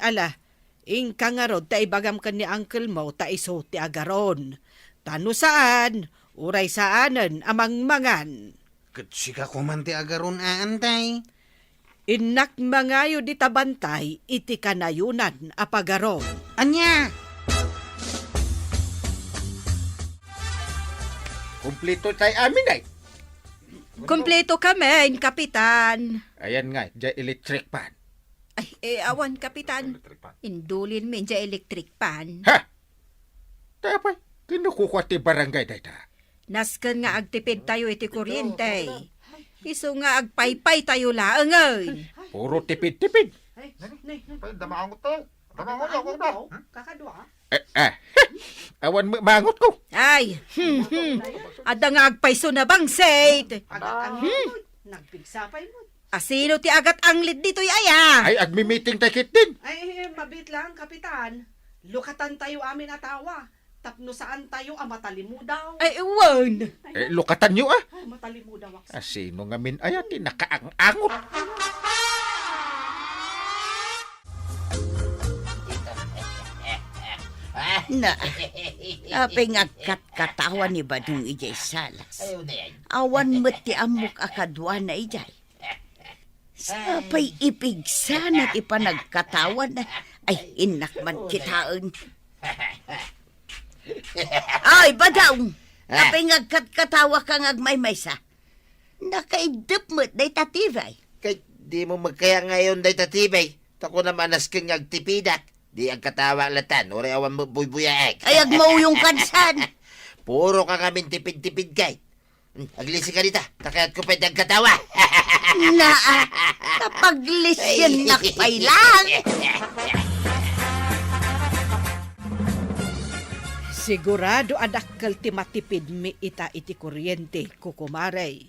ala, ingka nga rod, ta ibagam ka ni uncle mo, ta iso ti agaron. Tano saan, uray saanan, amang mangan. Kat sika kumanti agaron aantay. Inak mangayo di tabantay, iti kanayunan apagaron. Anya! Kumplito tayo amin ay. Kompleto kami, kapitan. Ayan nga, dya electric pan. Ay, awan, kapitan. Indulin min dya electric pan. Ha? Tapay, kinukuha ti barangay dayta. Nasken nga agtipid tayo iti kuryente. Iso nga agpaypay tayo laangay. Puro tipid-tipid. Kakadwa? Awan mangot ko. Ay, ada nga agpayso na bang set. Nagpigsapay mo. Asino ti agat anglit dito'y aya? Ay, agmi-meeting tayo kit din. Ay, mabit lang, kapitan. Lukatan tayo amin atawa. Tapno saan tayo matalimu daw. Ay, ewan. Lukatan nyo ah. Matalimu daw. Sino nga min ayati nakaang-angot. Na, apay nga katawan ni Badong ijay salas. Ayaw na yan. Awan mo't ti amok akadwa na ijay. Sapay ipigsa na ipanagkatawan na. Ay, inak man kitaon. Ay, Badong! Apay nga katawa ka ngagmaymaysa. Nakaidip mo't day tatibay. Kay di mo magkaya ngayon day tatibay. Tako naman asking agtipidak. Di ang katawa latan. Uri awan mo buybuyaek. Ay, agmaw yung kansan. Puro ka ngamin tipid-tipid kay. Aglisi ka dita. Takayat ko pwede ang katawa. Naa, kapaglis yan nakpay lang. Sigurado adakkel ti matipid mi ita iti kuryente kukumaray.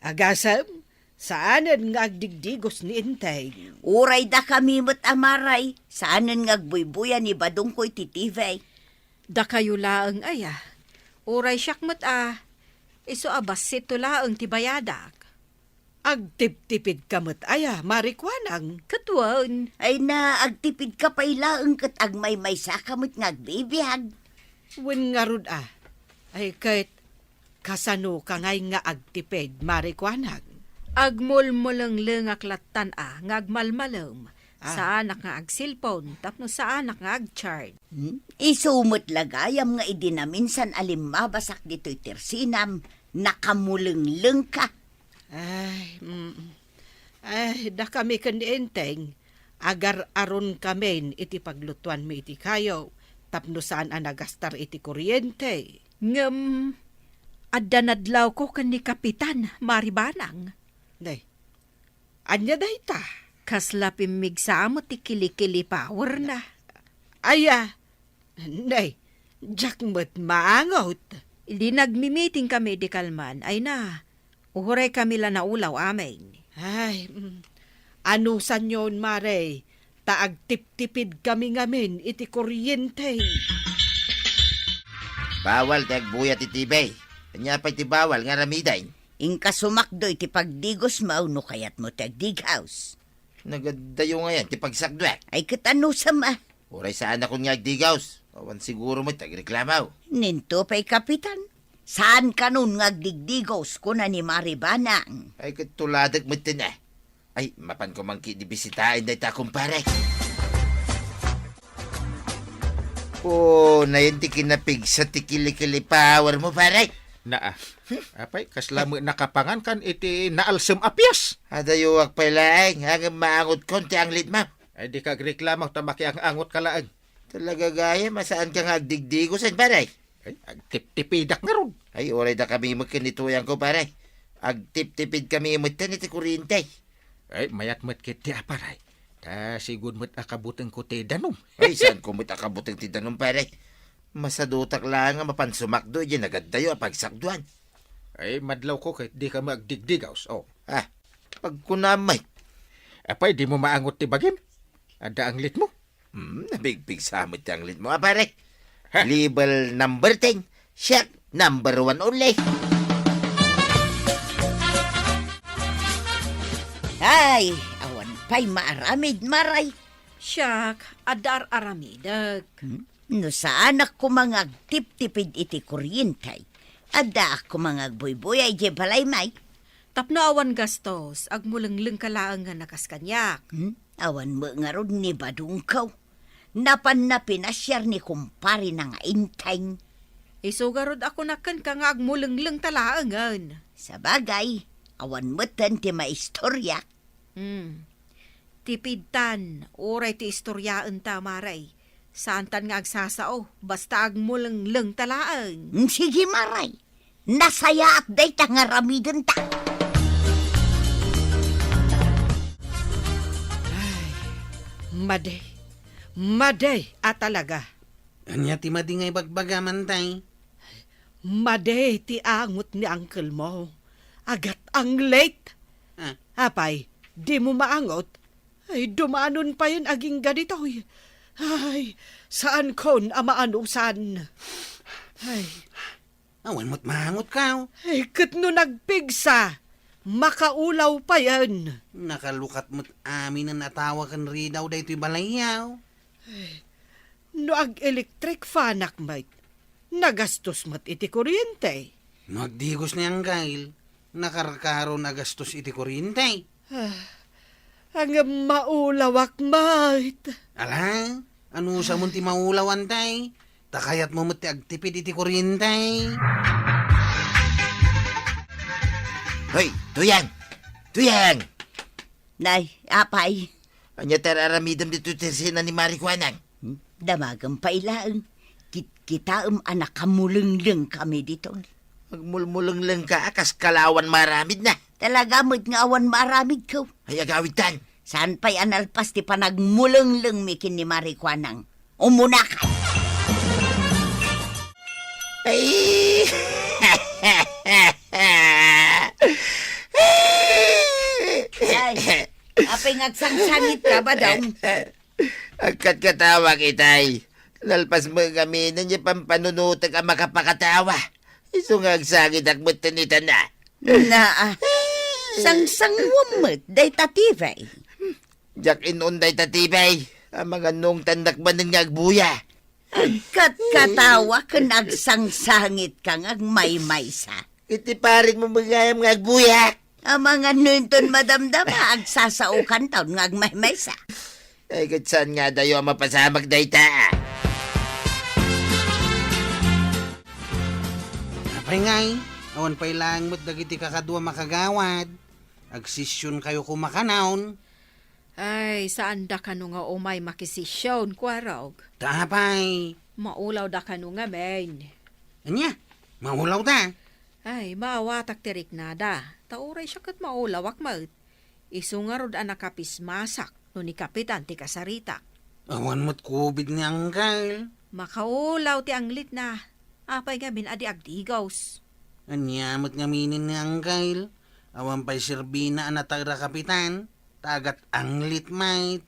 Agasam, saanan nga agdigdigos ni Intay. Uray da kami mo't amaray. Saanan ngagbuybuyan ni Badong ko'y titivay. Da kayo laang aya. Uray syakmat Iso abas sito laang tibayadak. Agtip-tipid kamot aya, marikwanang. Katuan. Ay na, agtipid ka pa ilaang kat agmay sa kamot ngagbibihag. Wen nga rod ay kahit kasano ka ngay nga agtipid, marikwanang. Agmulmulang lengak latan ngagmalmalom. Sa anak nga agsilpon, tapno sa anak nga agchard. Isumot lagayam nga idinaminsan alimmabasak dito'y tersinam, nakamuleng ka. Ay, da kami kandienteng, agar aron kami iti paglutuan mi iti kayo, tapno saan nagastar iti kuryente. Ngem, adanadlaw ko kan ni Kapitan Maribanang. Day, anya day ta? Kasla pimigsa mo ti kilikili power na. Aya, day, jakmat maangot. Di nagmi-meeting kami di Kalman, ay na, uhuray kami la na ulaw amin. Ay, ano sa nyon, Mare? Taagtip-tipid kami ngamin iti kuryente. Bawal tagbuya ti tibay. Kanya pa ti bawal nga ramiday. Ingka sumakdo iti pagdigos mauno kayat mo tagdig house. Nagadayo nga yan ti pagsakdwek. Ay katano sama. Uray saan ako nga agdigaws. Awan siguro mo tagreklamaw. Ninto pa'y kapitan. Saan ka nun ngagdigdigos ko na ni Maribanang? Ay katuladag mo tin Ay, mapan ko mangki di bisitahin day ta kumpare. Oh, na yun ti kinapig sa ti kilikili power mo pare. Naa. Apay, kaslamo nakapangan kan iti naalsem apyas. Adayuak pa laeng, hanggang maangot konti ang litma. Ay di kag reklamo tamaki ang angot kalaang. Talaga gaya, masaan ka nga agdigdigosan pare? Ay, agtip-tipidak nga ron. Ay, oray da kami magkanituyan ko pare. Agtip-tipid kami imutan iti kuryente. Ay, mayat mat kiti aparay. Ta sigud mat akabuteng ko ti danom. Ay, saan ko akabutang tinanong pare? Masadutak lang nga mapansumakdo, yan agad tayo pagsakduan. Ay, madlaw ko kahit di ka magdigdigaws. Oh. Ah, pagkunamay. Apay, di mo maangot ti bagim. Ada ang lit mo. Nabigpig sa amot ang lit mo, pare. Label number 10. Siya, number 1 only. Ay, awan pa'y maaramid maray. Siyak, adar aramidag. No sa anak ko mga tip-tipid iti kuryentay. Ada ako mga buyboy ay di balay may. Tapno awan gastos, agmulengleng kalaang nga nakaskanyak. Awan mo nga ron ni badungkaw. Napan na pinasyar ni kumpari na nga intay. Isugarod ako nakan ka nga agmulengleng talaangan. Sa bagay, awan mo tan ti maistorya. Tipidtan, oray ti istoryaan ta maray. Saan tan nga agsasao, basta agmulengleng talaan. Sige maray, nasaya at day ta nga ramidan ta. Maday talaga. Anya ti madingay bagbagaman tay. Maday ti angot ni uncle mo. Agat ang late. Ah, Apay, di mo maangot. Ay, dumanon pa yun aging ganito. Ay, saan kon amaanusan? Ay, awan mo't mahangot ka. ay, kat no nagpigsa. Makaulaw pa yan. Nakalukat mo't amin na natawa kan ridaw da ito'y balayaw. No ag-electric fanak, mate. Nagastos mat iti kuryente. Magdigos na ang gail. Nakarkaro na gastos iti kuryente. Ang maulawak, mate. Ala, ano sa munti maulawan tay? Takayat mo mo't ti agtipid iti kuryente. Hoy, tuyang! Tuyang! Nay, apay, Anya tararamidam dito tirsina ni Marikwanang. damagang pailaan. Kita anak kamuleng kami dito. Magmulmulong lang ka, akas kalawan maramid na. Talaga mo't nga awan maramig ko. Ay agawid tan. Saan pa'y analpas ti panagmuleng mikin ni Marikwanang? Umunakan! Ay! Ay, apay ngagsangsangit ka ba daw? Agkat katawa kitay. Lalpas mo kami na niya pampanunutag ang makapakatawa. Isungag sagit akmut tanita na. Na, sangsang wamot, day tatibay. Jak inunday tatibay. Ang mga nung tandak ba ng ngagbuya. Kat katawa ka nagsangsangit ka ngagmaymaysa. Itiparin mo magayam ngagbuya. Ang mga nunton madamdama, agsasaukan taon ngagmaymaysa. Ay katsan nga dayo ang mapasamag dayta. Apay ngay, awan pa'y lang mo't dagiti kakadwa makagawad. Agsisyon kayo kumakanaon. Ay, saan da kanu nga umay makisisyon, kwarog? Tapay. Maulaw da kanu nga, men. Anya, maulaw da. Ay, maawatak tirik nada. Tauray siya kat maulawak mat. Isungarod ang nakapismasak no ni kapitan ti kasarita. Awan mo't kubid ni anggal. Makaulaw ti anglit na. Apay nga adi agdigaws. Anya mo't ngaminin ni anggal. Awan pa'y sirbina ang natagra kapitan. Tagat anglit mate.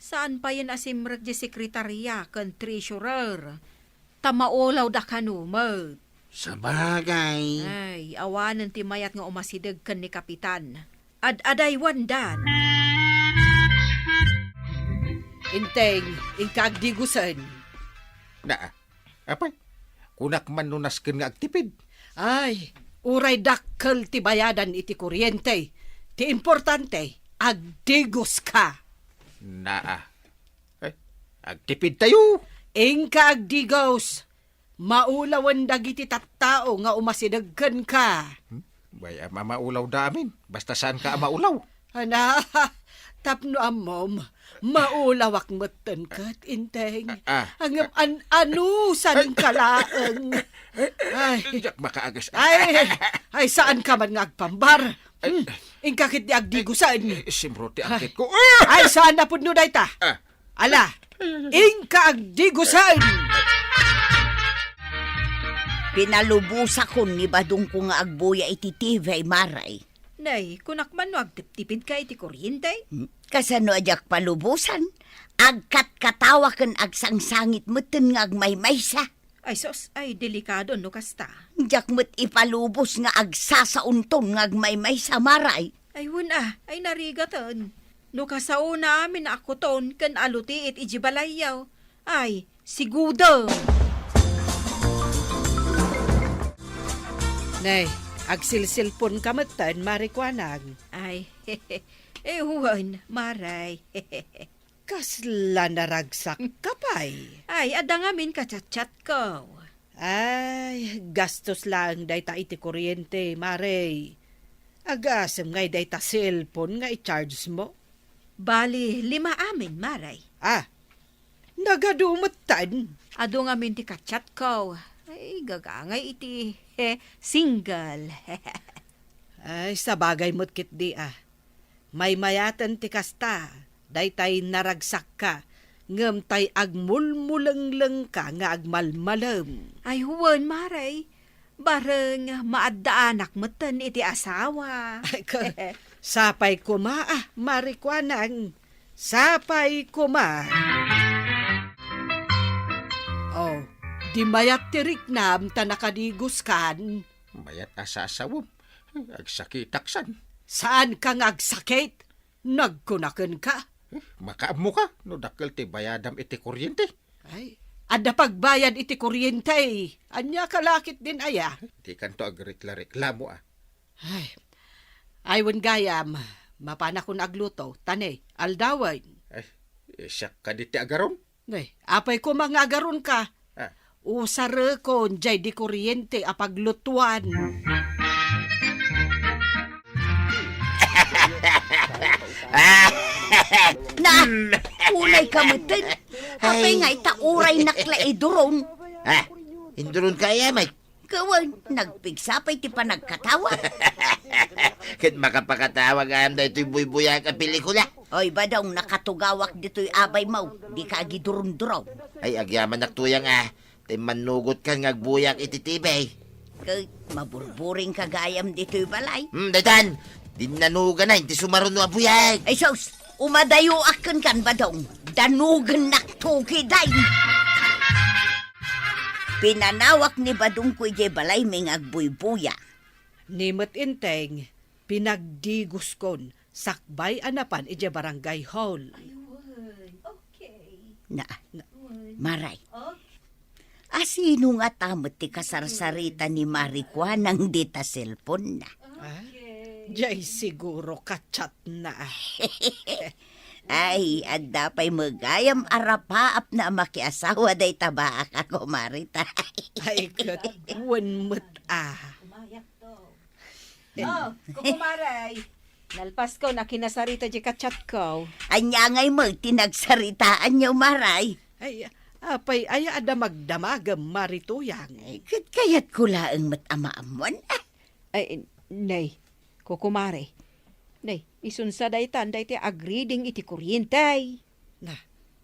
Saan pa yan asimrag di sekretarya kan treasurer? Tamaulaw da kanu mat. Sa bagay. Ay, awanan ti mayat nga umasidag kan ni kapitan. Ad-aday wandan. Inteng, ingkagdigusan. Na, apay, kunak man nunasken nga agtipid. Ay, uray dakkel ti bayadan iti kuryente. Ti importante, agdigos ka. Na, ay, agtipid tayo. Ingka agdigos. Maulawan dagiti tattao nga umasidagkan ka. Bay, mamaulaw da amin. Basta saan ka maulaw. Ana, tapno amom, maulawak matan kat, inteng. Ang anusan kalaang. Ay, Jak makaagas. ay, saan ka man ngagpambar? Ingkakit di agdigusan. Simrote angkit ko. Ay, saan na po no dayta? Ala, ingka agdigusan. Pinalubusa ko ni badong ko nga agbuya iti TV, Maray. Nay, kunak man no agtiptipid ka iti kuryente. Kasano ajak palubusan? Agkat katawa ken agsangsangit meten nga agmaymaysa. Ay sos, ay delikado no kasta. Jak met ipalubos nga agsasaunton nga agmaymaysa, Maray. Ay ay narigatan. No kasauna amin ako ton ken aluti it ijibalayaw. Ay, sigudo. Nay, agsilsilpon kamatan, marikwanag. Ay, ewan, Maray. Kasla naragsak kapay. Ay, ada ngamin kachat-chat ko. Ay, gastos lang dayta iti kuryente, Maray. Agasem ngay dayta cellphone nga i-charge mo. Bali, 5 amin, Maray. Nagadumatan. Ado ngamin ti kachat ko. Ay, gagangay iti single. Ay, sabagay mo't kit di May mayatan ti kasta, daytay naragsak ka, ngem tay agmulmulang ka nga agmalmalam. Ay, huwan, Maray. Bareng maadaanak meten iti asawa. Ay, sapay kuma, marikwanang. Sapay kuma. Oh, di mayat tirik nam ta nakadigos kan. Mayat asasawom. Agsakitaksan. Saan ka agsakit? Nagkunaken ka? Makaamo ka, no dakkel ti bayadam iti kuryente. Ay, ada pagbayad iti kuryente. Anya kalakit din aya. Di kanto agrekla-reklamo Ay, aywan gayam. Mapana ko agluto. Tanay, aldaway. Ay, siyak ka di ti agarom. Ay, apay ko mga agaron ka. Ah. Usare ko, jay di kuryente apaglutuan. Na, ulay ka meten. Apay nga itauray nakla duron. Induron kaya, may. Kawan, nagpigsapay ti panagkatawa. Kat makapakatawa nga am dahil ito'y buy-buya ka pelikula. Oy, badong nakatugawak dito'y abay mo. Di ka agidurun-duraw. Ay, agyaman naktuyang Tay manugot ka ngagbuyak iti tibay. Kay maburburing kagayam dito'y balay. Daytan! Dinanuga na, hindi sumaron no abuyag. Ay sos, umadayo akin kan badong. Danugan naktuki day. Pinanawak ni badong ko ije balay may agbuy-buya. Nimot inteng, pinagdigos kon, sakbay anapan ije barangay hall. Na, Maray. Asino nga tamot ti kasarsarita ni Marikwa nang dita cellphone na? Jay siguro kachat na. Ay, adda pa'y magayam arapaap na makiasawa day tabaak ako, Marita. Ay, katwan mo't Oh, kukumaray. Nalpas ko na kinasarita di kachat ko. Anya ngay mo, tinagsaritaan niyo, Maray. Ay, apay aya ada magdamagam marituyang. Ay, kayat ko laang matamaamon. Ay, nay, kukumare. Nay, isunsa daytan dayti agreeding iti kuryentay. Na,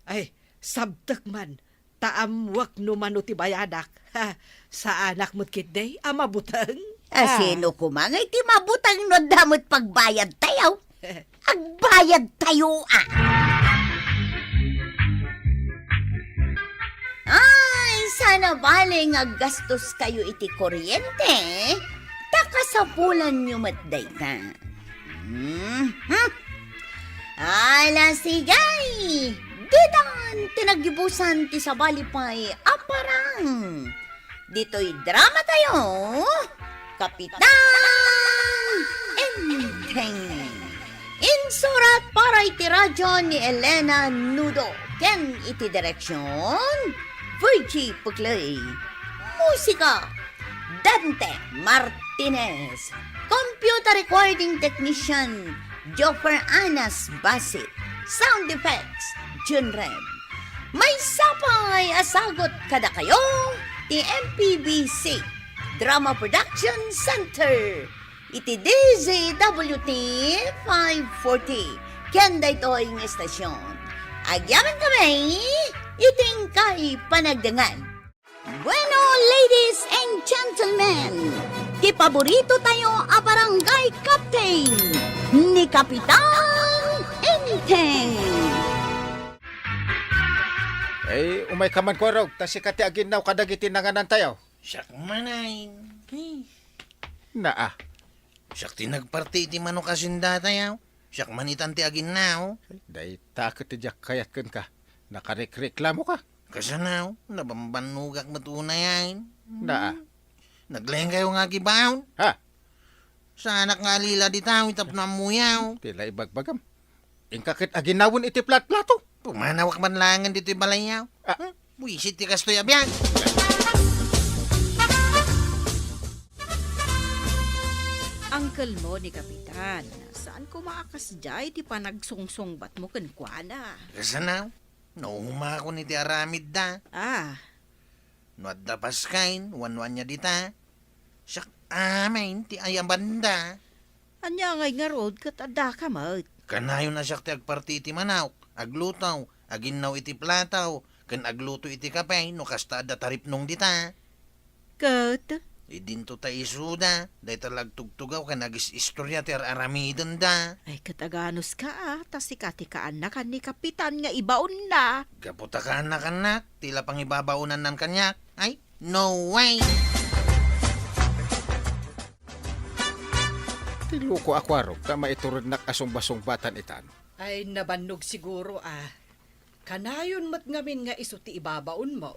ay, sabtak man, taamwak numano ti bayadak. Ha, sa anak mo't kitday, amabutang. Asino kumangay ti mabutang no damot pagbayad tayo. Agbayad tayo, Ay, sana baling aggastos kayo iti kuryente. Takasapulan nyo matday ka. Ala sigay! Didan tinagibusan ti sabalipay aparang. Dito'y drama tayo. Kapitan Enteng. Insurat para iti radyo ni Elena Nudo. Ken iti direksyon Virgie Puglay. Musika Dante Martinez. Computer recording technician Joffer Anas Basit. Sound effects Jun Rem. May sapay asagot kada kayo ti MPBC Drama Production Center. Iti DZWT 540. Kenda ito'y ng estasyon. Agyaman kami, iting kay panagdangan. Bueno, ladies and gentlemen, gentlemen, ti paborito tayo a barangay captain ni Kapitan Enteng. Umay ka man Kwarog, ta si kati aginaw kadagiti nanganan tayo. Siyak manay. Naa. Siyak tinagparti iti mano kasinda tayo. Siyak manitan ti agin now. Day takot ti jak kayat ken ka. Nakarekreklamo ka. Kasanaw, nabambanugak matunayan. Naa. Naglayang kayo nga gibaon. Ha? Sa anak nga lila di tao, itap na muyaw. Tila ibagbagam. Ingkakit aginawon iti plat-plato. Pumanawak man langan dito yung balayaw. Buisit ti kastoy abyan. Angkel mo ni Kapitan, saan ko maakas jay ti panagsungsong bat mo kenkwana? Kasanaw, nauhuma ko ni ti aramid da. No at dapas kain, wanwan niya dita. Siyak amain ti ayang banda. Anya ngay nga road kat ada ka mat. Kanayon na siyak ti agparti iti manaw, aglutaw, aginaw iti plataw, kan agluto iti kapay, no kasta da tarip nung dita. Kat, Idinto ta isuda, day talag tugtugaw kan agis istorya ti aramiden da. ay kataganos ka tas sikatikaan na kan ni Kapitan nga ibaon na. Kaputa ka anak-anak, tila pang ibabaunan ng kanyak. Ay, no way! Tiluko Akwarog, ta maiturod nak asong-basong-batan itan. Ay nabannog siguro Kanayon mat ngamin nga iso ti ibabaon mo.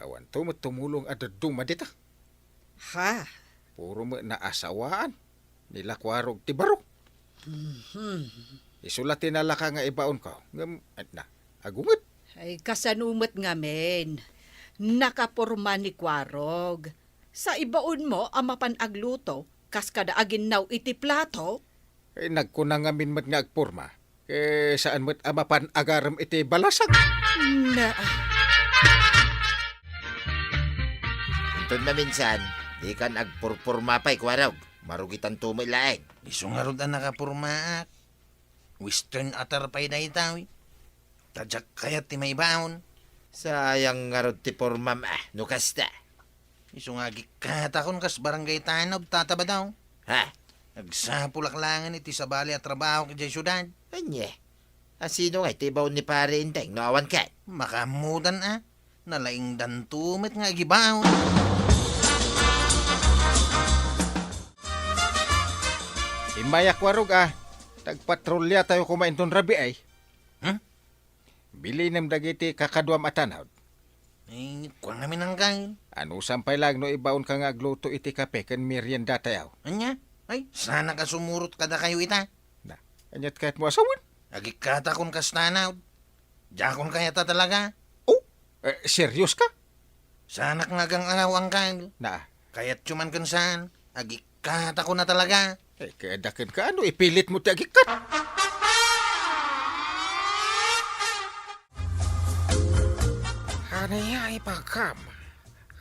Awan to tumulong at dumadita. Ha? Puro mo na asawaan. Nila Kwarog ti barok. Isulatin na laka nga ibaon ko. Ngam, na, agumit. Ay kasanumat ngamin. Nakaporma ni Kwarog. Sa ibaon mo amapan agluto, kas kada aginaw iti plato. Nagkunang amin mat nga agporma. Saan mat amapan agaram iti balasag. Na, Ito na minsan, di kan agpurpurma pa'y Kwarog. Marugitan tumay laeng. Isungarod ang nakapurmaak. Western atar pa'y na itaw. Tadyak kayat ti may baon. Sayang nga rod ti pormam no kasta. Isungagi katakon kas barangay tanaw, tataba daw. Ha? Nagsapulaklangan iti sa bali at trabaho kay syudad. Anye? Asino nga itibaw ni pare inteng no awan ka? Makamudan nalaing dantumit nga gibaon. Imaya Kwarog tagpatrolya tayo kumainton rabi ay. Bili nam dagiti kakaduam atanawd. Ay, kuwang namin ang kain. Ano sampay lang no ibaon ka nga agluto iti kape kan merienda tayaw. Anya? Ay, sana ka sumurot kada kayo ita. Na, anyat kahit mo asawan. Agikatakon kas tanaw. Jakon kaya ta talaga. Oh, serious ka? Sana nga gang araw ang kain. Na, Kaya't cuman kan saan. Agikatakon na talaga. kaya dakin ka ano, ipilit mo ti agikat. Kaniya ipagkam.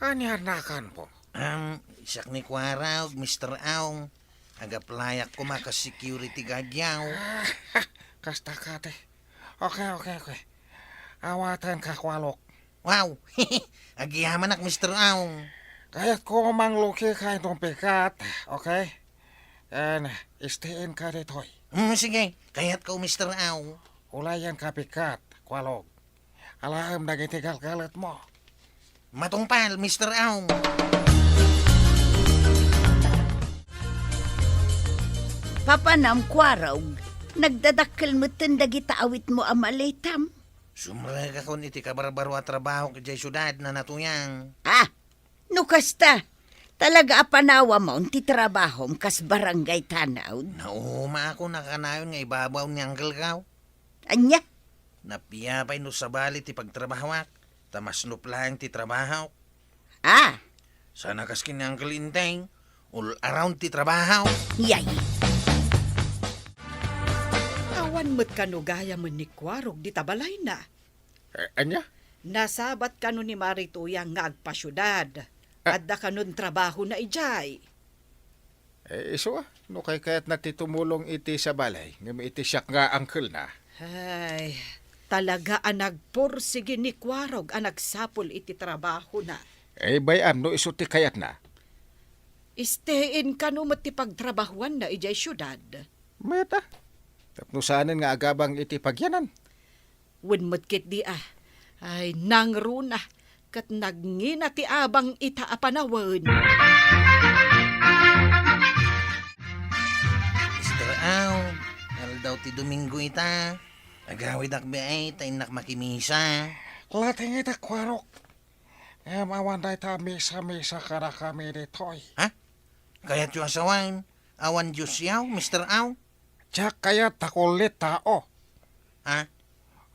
Kaniya nakan po. Isak ni Kwaraw, Mr. Aong. Agaplayak ko maka-security guard yaw. Kasta ka te. Okay. Awatan ka Kwalok. Wow! Agiyaman ak, Mr. Aong. Kaya't ko mangluki ka itong pikat. Okay? And stayin ka ditoy. Sige, kaya't ko, Mr. Aong. Ulayan ka pikat, Kwalok. Alam na gitigal-galat mo. Matungpal, Mr. Aong. Papanam Kwarog, nagdadakkel mo dagita awit mo amalitam. Sumrag ako iti kabarbaro at trabaho kay syudad na natuyang. Nukasta, talaga apanawa mo ti trabahom kas barangay tanawd. Nauma ako nakanayon nga ibabaw ni Uncle Kaw. Anya? Napiyapay no sa bali ti pagtrabahawak. Tamas nuplang ti trabaho. Sana kaskin ni Uncle Inteng. All around ti trabaho. Yay. awan mo't kanugaya mo ni Kwarog di tabalay na. Anya? Nasabat kanu ni Marituyang nga agpasyudad. Adda kanon trabaho na ijay. Iso no kay kaya't natitumulong iti sa balay. Ngam iti siyak nga uncle na. Ay, talaga ang nagpursige ni Kwarog ang nagsapol iti trabaho na. Bayam no iso ti kayat na. Istein ka no ti pagtrabahuan na ijay syudad. Meta. Tapno saanin nga agabang iti pagyanan. Wenmet kit di ay nangruna kat nagngina ti abang ita apanawen. Mr. Au, daw ti Domingo ita. Agawid akbe ay tayo nakmakimisa. Lating ita kwarok. Awan day ta misa-misa kada kami ditoy. Kaya't yung asawan, awan Diyos yaw, Mr. Au. Diyak kayat takulit tao. Ha?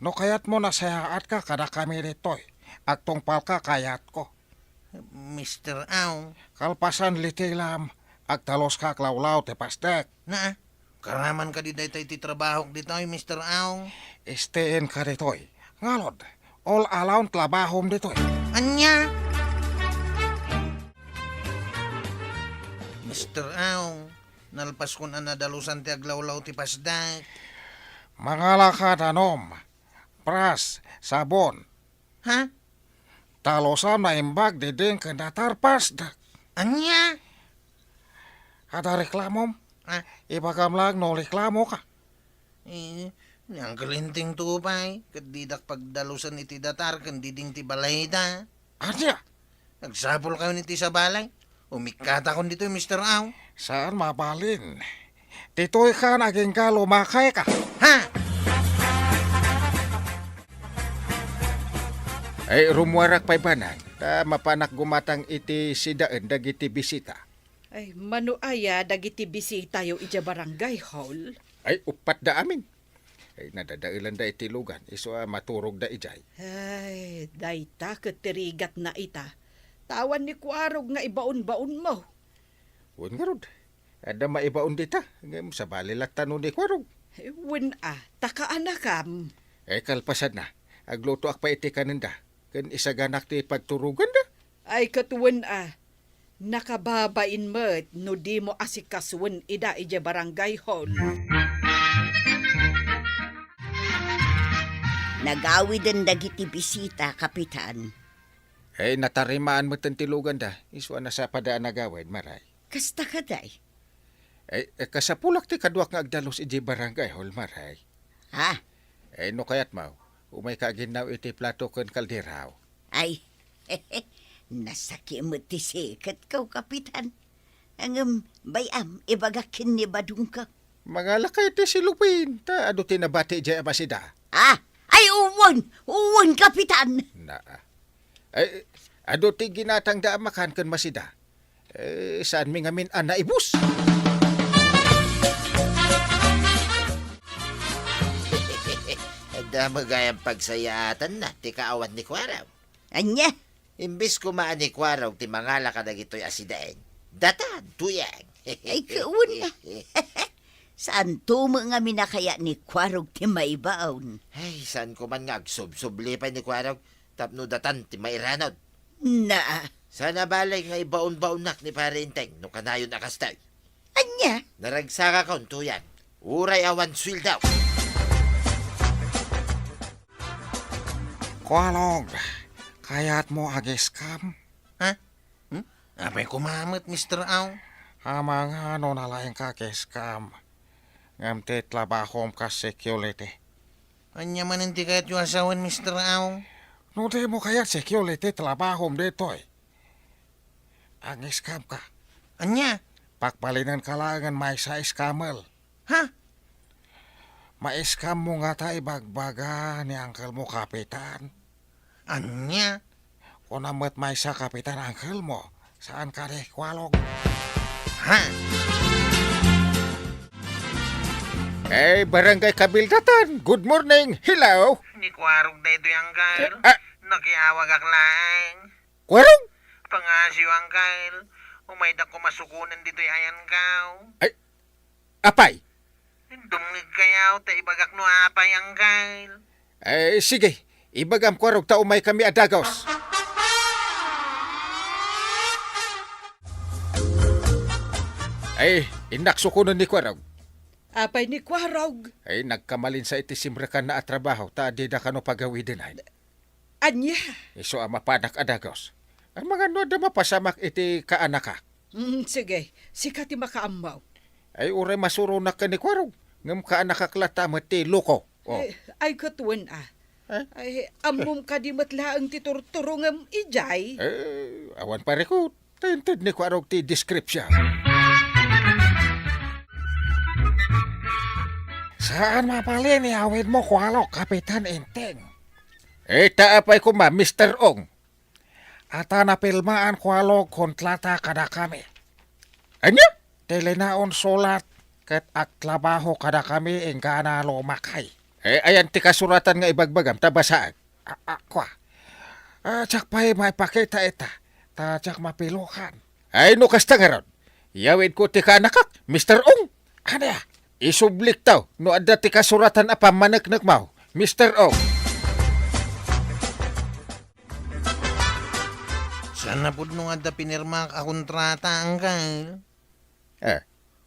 No kayat mo nasayaat ka kada kami ditoy. At tungpal ka kayat ko. Mr. Au, Kalpasan litilam. Agtalos ka klawlaw te pastek. na, karaman ka di tayo ti trabaho dito, Mr. Au. Istiin ka ditoy. Ngalod. All around tlabahom ditoy. Anya? Mr. Au, nalpas ko na nadalusan ti aglawlaw ti pasdak. Mga lakad anom. Pras. Sabon. Ha? Talosan na imbag diding kendatar pasdak. Anya? Ada reklamom. Ha? Ibagam lang no reklamo ka. Ang kalinting tupay, kadidak pagdalusan iti datar, kandiding ti balay da. Anya? Nagsapol kayo niti sa balay. Umikata ko dito, Mr. Au. Saan mabalin? Titoy ka naging ka lumakay ka. Ha? Ay rumwarak pa'y banang. Ta mapanak gumatang iti sidaan dagiti bisita. Ay manuaya dagiti bisita yo ija barangay hall. Ay upat da amin. Ay nadadailan da iti lugan. Iso maturog da ijay. Ay dayta ketirigat na ita. Tawan ni Kuarog nga ibaon-baon mo. Wan nga rod. Ada maibaon dita. Ngam sa balilat tanong ni Kwarog. Wen takaan na kam. Ay kalpasan na. Agluto ak pa iti kananda. Kan isaganak ti pagturugan da. Ay katuwen nakababain mo no di mo asikaswen ida ija barangay hall. Nagawi din dagiti bisita, Kapitan. Ay natarimaan mo tilugan da. Iso na sa padaan nagawid maray. Kasta ka day. Ay kasapulak ti kaduak nga agdalos iti barangay hol maray. Ha? Ay no kayat mau. Umay ka ginaw iti plato ken kalderaw. Ay, nasaki mo ti sikat ka, Kapitan. Ang bayam, ibagakin ni badung ka. Mga lakay ti silupin. Ta ado tinabati jay amasida. Ah, ay uwon, Kapitan. Na. Ay ado ti ginatang da makan ken masida. Saan mi ngamin naibus? Da magayang pagsayaatan na, ti kaawat ni Kwaraw. Anya? Imbis kumaan ni Kwaraw, ti mangala ka na gito'y asidain. Datan, tuyang. Ay, kaun na. Saan tumo nga minakaya ni Kwarog ti maibaon? Ay, saan ko man nga agsubsubli pa ni Kwaraw, tapno datan ti mairanod. Na, Sana balay nga ibaon-baonak ni Parinteng, no kanayon akastay. anya? Naragsaka kaun, tuyang. Uray awan swil daw. Kualog. Kayat mo agis-kam. Ha? Apay kumamot, Mr. Au. Amang ano na laing ka kiskam. Ngam ti tlabahom ka security. Anya man hindi kaya't yung asawan, Mr. Au. No di mo kaya security tlabahom ditoy. Agis kam ka. Anya? Pakbalinan ka langan may sa iskamel. Ha? Maiskam mo nga ta ibagbaga ni uncle mo, Kapitan. Anya? Kung namat may sa Kapitan uncle mo, saan ka di, Kualog? Ha? Ay barangay Kabildatan. Good morning. Hello. Ni Kwarog na ito yung Uncle. Ah. Nakiawag ak laing. Kwarog? Pangasiw, Uncle. Umayda ko masukunan dito yung ayan kaw. Apay. Dumig kayaw, ta ibagak no apay, Uncle. Ay sige. Ibagam Kwarog ta umay kami adagos. Ay inaksukunan ni Kwarog. Apay ni Kwarog. Ay nagkamalin sa itisimra ka na atrabaho ta di na kano pagawidin ay. Anya? Iso ang mapanak adagos. Ang mga no da mapasamak iti kaanak ka. Sige, sikat ti makaamaw. Ay uray masuro na ka ni Kwarog. Ngam ka nakaklata mo ti loko. Oh. Ay katuan Eh? Ay, amom ka di matlaang ti turturungam ijay. Awan pare ko. Tinted ni Kwarog ti description. Saan mapalin ni awit mo kwalo, Kapitan Enteng? Taapay ko ma, Mr. Ong. Ata na pilmaan kwalo kontlata kada kami. Anya? Telenaon solat ket aktrabaho kada kami engka na lumakay. Ayan ti kasuratan nga ibagbagam, tabasaag. Kwa. Tsak pa'y maipakita ita. Tsak mapilukan. Ay no kasta nga ron. Yawid ko ti kanakak, Mr. Ong. Ano ya? Isublik taw, no adda ti kasuratan apa manaknak mau, Mr. Ong. Sana po nung adda pinirma ka kontrata, Uncle.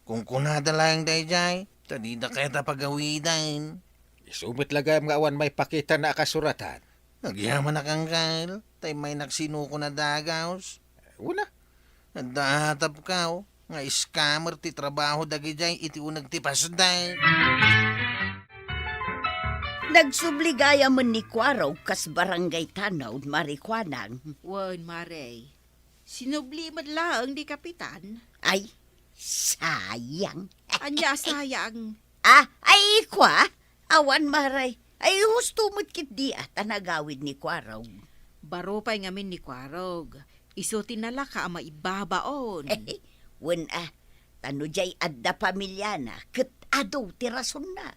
Kung kunada lang dayjay, tadi na kaya pagawidan. Isumit lagam nga awan may pakita na kasuratan. Nagyaman na kang Uncle, tay may nagsinuko na dagaws. Una, Nadahatap ka, nga scammer ti trabaho dagijay iti unag ti pasday. Nagsubligaya man ni Kwaraw kas barangay Tanaw, Marikwanang. Wan, Mare. Sinubli man lang di kapitan. Ay, sayang. Anya sayang. Ay, kwa? Awan maray. Ay, husto mo't kit di at nagawid ni Kwaraw. Baro pa'y ngamin ni Kwarog. Iso tinala ka ama ibabaon. Wen tano jay adda pamilya na, ket ado tirason na.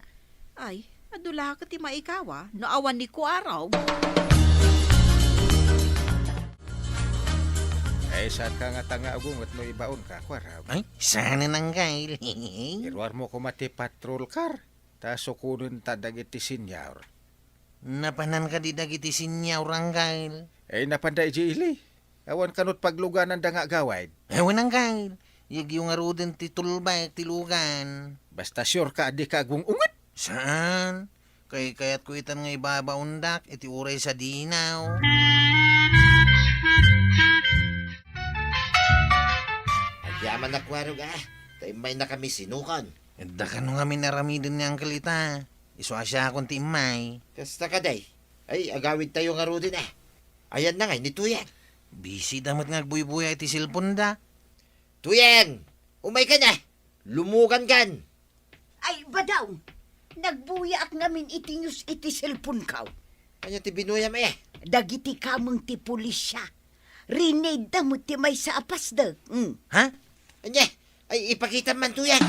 Ay, adula ka ti maikawa. No awan ni Kwarog. ay saan ka nga tanga agungot no ibaon ka, Kwarab. Ay, sana nang Uncle. Irwar mo kumati patrol car. Ta sukunin ta dagiti sinyaw. Napanan ka di dagiti sinyaw, Uncle. Ay napanday ji ili. Awan kanot pagluganan da nga gawaid. Ewan Uncle. Yag yung aruden ti tulbay ti lugan. Basta sure ka di ka agung ungot. Saan? Kayat ko itan nga ibabaundak, iti uray sa dinaw. Yaman na Kwarog Tay may na kami sinukan. Edda ka nung kami naramidin ni Uncle ita. Iso asya akong timay. Kasta ka day. Ay, agawid tayo nga ro din Ayan na nga, ni Tuyang. Busy damat nga agbuy-buya iti silpon da. Tuyang! Umay ka na! Lumugan kan! Ay, badaw. Nagbuyak ngamin iti news iti cellphone kaw. Kanya ti binuya mo Dagiti kamong ti pulisya. Rinade da mo ti may sa apas da. Ha? Anya, ay ipakita man Tuyang.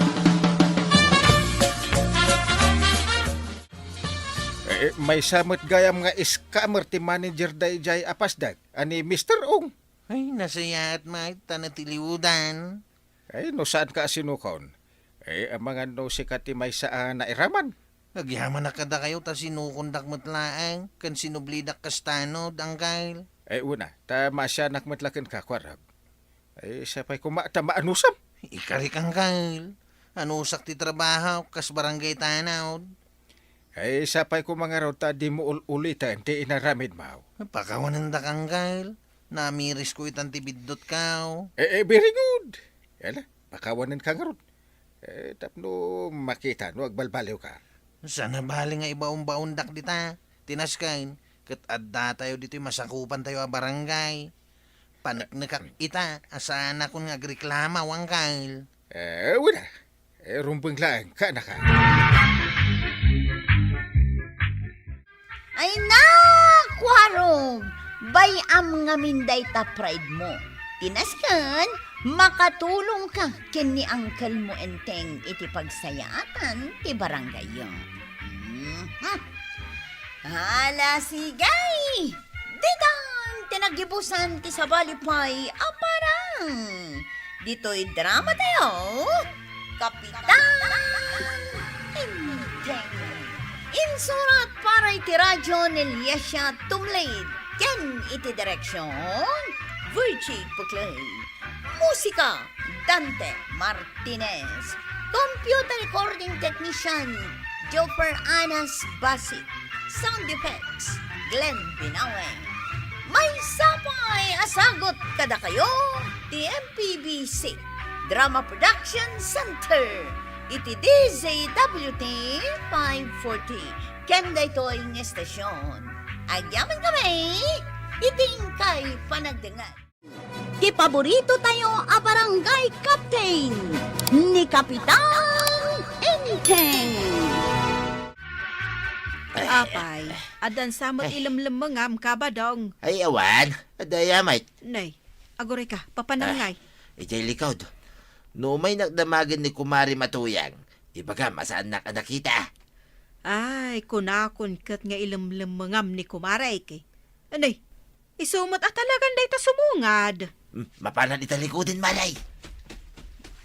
May samot gayam nga scammer ti manager day jay apasdag. Ani Mr. Ong. Ay, nasaya at may tanatiliudan. Ay no saan ka sinukon? Ang mga no sikat ti may sa nairaman. Nagyaman na kada kayo ta sinukundak matlaang. Kan sinublidak kastanod, Uncle. Una, ta masya nakmatlaken ka, Kwarab. Sapay kumata maanusam. Ikarik Uncle. Anusak ti trabaho, kas barangay Tanaw. Sapay ko mga raw ta di mo ulitan ti inaramid mau. Pakawanan da Uncle. Namiris ko itan ti biddot kaw. Very good. Yala, pakawanan ka nga ron. Tapno makita no agbalbaliw ka. Sana bali nga ibaon-baondak dita. Tinaskain. Kat adda tayo dito masakupan tayo a barangay. Panaknakak ita. Asana kung agreklama, Uncle. Wala. Rumbang lang ka na ka. Ay na, Kwarog! Bayam nga minday ta pride mo. Tinaskan, makatulong ka ken ni Uncle mo Enteng iti pagsayatan ti barangay yo. Hala sigay! Didan, tinagibusan ti sabalipay aparang. Dito'y drama tayo. Kapitan Enteng. Insurat para iti radyo ni Liesya Tumlaid. Ken iti direksyon, Virgie Puclay. Musika, Dante Martinez. Computer recording technician, Joper Anas Basit. Sound effects, Glenn Binawe. May sapay asagot kada kayo. Iti MPBC Drama Production Center. Iti DZWT 540. Kenda ito ang estasyon. Agyaman kami, iting kay panagdangan. Ti paborito tayo a barangay captain ni Kapitan Enteng. Apay, adan samot ilamlamangam ka ba dong? Ay, awan. Adayamay. Nay, agore ka, papanangay. Ijay likod. No may nagdamagan ni Kumari Matuyang. Ibaga, masaan na ka nakita? Ay, kunakon kat nga ilamlamangam ni kumaray kay. Anay, isumat at talagang day ta sumungad. Mapanan italikudin, Malay.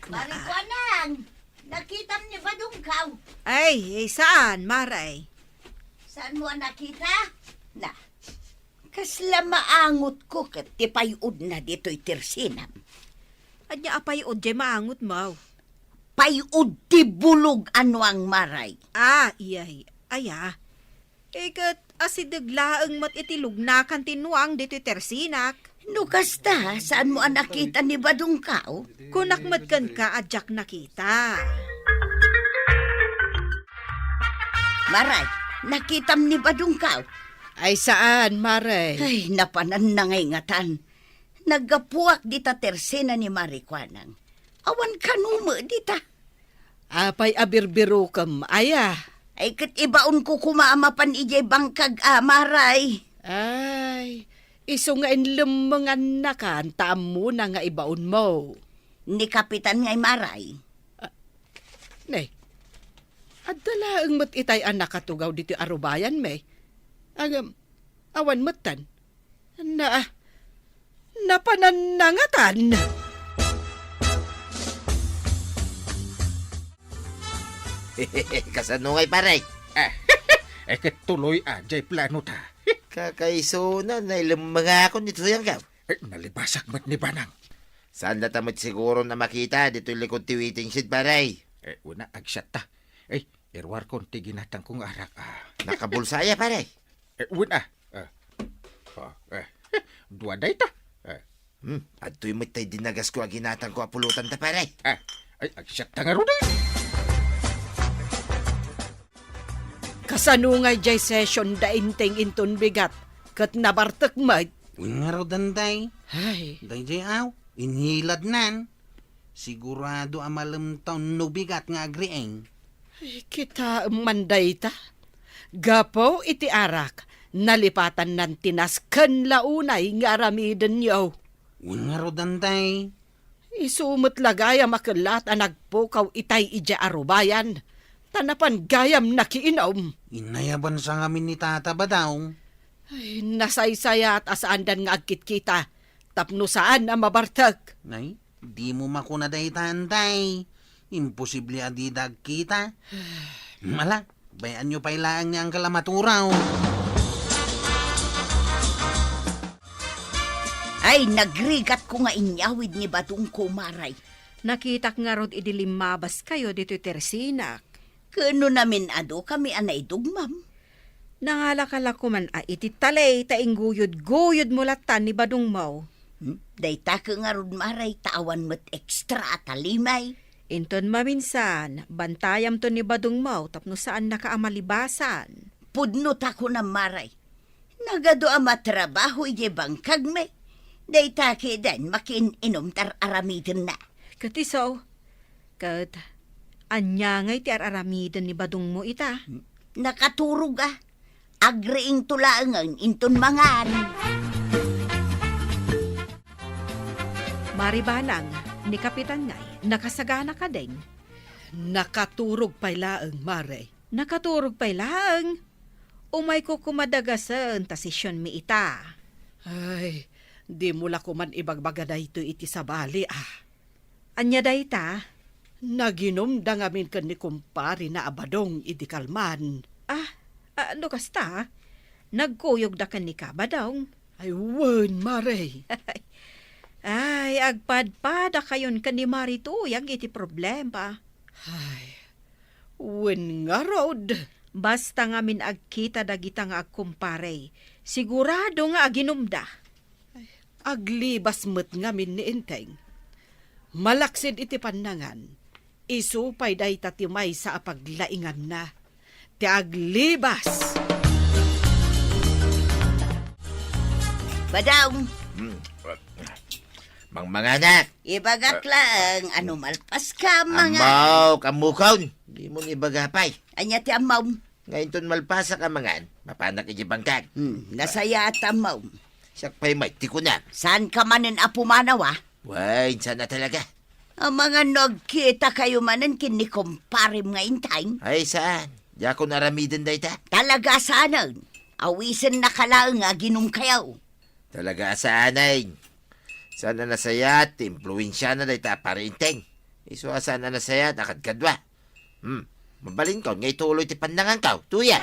Marikwanang, nakita ni Badungkaw. Ay, saan, Maray? Saan mo nakita? Na, kasla maangot ko kat tipayud na dito'y tirsinam. Anya apay o jay maangot mo. Payud ti bulog anwang maray. Ah, iyay. Aya. Ikat asidaglaang mat itilog na kan tinuang dito tersinak. No kasta, saan mo nakita ni Badungkaw? Kunak kan ka adyak nakita. Maray, nakitam ni Badungkaw. Ay saan, Maray? Ay, napanan na ngatan. Nagapuak dita tersena ni Marikwanang. Awan kanumo dita. Apay abirbiro kam, aya. Ay kat ibaon ko kumaamapan ijay bangkag Maray. Ay, iso nga inlumangan na kan, tamo na nga ibaon mo. Ni Kapitan ngay Maray. Nay, adala ang mat itay anak katugaw dito arubayan, may. Awan matan. Napananangatan. Kasanungay, paray. Tuloy ajay plano ta. Kakaiso na ilamanga ako nito yung gaw. Nalibasak mat ni Banang. Saan na tamad siguro na makita dito likod tiwiting sid, paray? Una agsyat ta. Irwar kon ti ginatang kong arak. Nakabulsaya, paray. Una. Duwaday ta. Adto'y matay dinagas ko aginatang ko apulutan ta, paray. Ay, agsyat ta nga ron eh. Kasanungay jay session da inteng inton bigat. Kat nabartak mat. Nga raw danday. Ay, Day aw, inhilad nan. Sigurado amalam taon no bigat nga agrieng. kita manday ta. Gapo iti arak. Nalipatan ng tinaskan launay nga aramiden yaw. Nga raw danday. Isumot lagaya makalat ang nagpukaw itay ija arubayan. Tanapan gayam nakiinom. Inayaban sa ngamin ni tata ba daw? Ay, nasaysaya at asaandan nga agkit kita. Tapno saan na mabartag. Nay, di mo makuna day tanday. Imposible adidag kita. Mala, bayan nyo pa ilaan niya ang kalamaturaw. Ay, nagrigat ko nga inyawid ni Badungkaw Maray. Nakitak nga rod idilimabas kayo dito tersinak. Kano namin ado kami anay dugmam. Nangalakala ko man iti talay taing guyod mulatan ni Badung Mau. Dayta ka nga rod Maray, tawan mo't ekstra talimay. Inton maminsan, bantayam to ni Badung Mau tapno saan nakaamalibasan. Pudnot ako na Maray. Nagado ang matrabaho ije bangkag me. Dayta ka dan makin-inom tar aramidin na. Katisaw, kat anya ngay ti aramiden ni Badung mo ita. Nakaturog agreing tulaangan inton mangan. Maribalang, ni Kapitan ngay, nakasagana ka din. Nakaturog pailaang, Maray. Nakaturog pa lang. Umay ko kumadagasan tasisyon mi ita. Ay, di mula ko man ibagbaga na ito iti sabali Anya day ta? Naginom da ngamin kan ni kumpari na abadong idikalman. Ano kasta? Nagkuyog da kan ni kabadong. Ay, wen, Maray. Ay, agpadpada kayon kan ni Marito, yang iti problema. Ay, wen nga rod. Basta nga min agkita dagita nga agkumpare, sigurado nga aginumda. aglibas met ngamin ni Inteng. Malaksid iti panangan, isupay day tatimay sa apaglaingan na. Ti aglibas! Badang, Mga anak, ibagak lang, ano malpas ka mga. amaw, kamukon. Di mo ni bagapay. Anya ti amaw. Ngayon ton malpasa ka mangan, mapanak iji bangkag. Nasaya at amaw. Siyak pa'y may tiko na. Saan ka manin apumanaw ah? Way, sana talaga. Ang mga nagkita kayo manin kini kumparim nga intay. Ay, saan? Di ako naramidan day ta. Talaga sana. Awisan na kalaang nga ginum kayaw. Talaga saanay. Sana nasayat, impluensya na day ta parinteng. Iso sana nasayat, akad kadwa. Mabalin ko, ngay tuloy ti pandangan ka, tuya.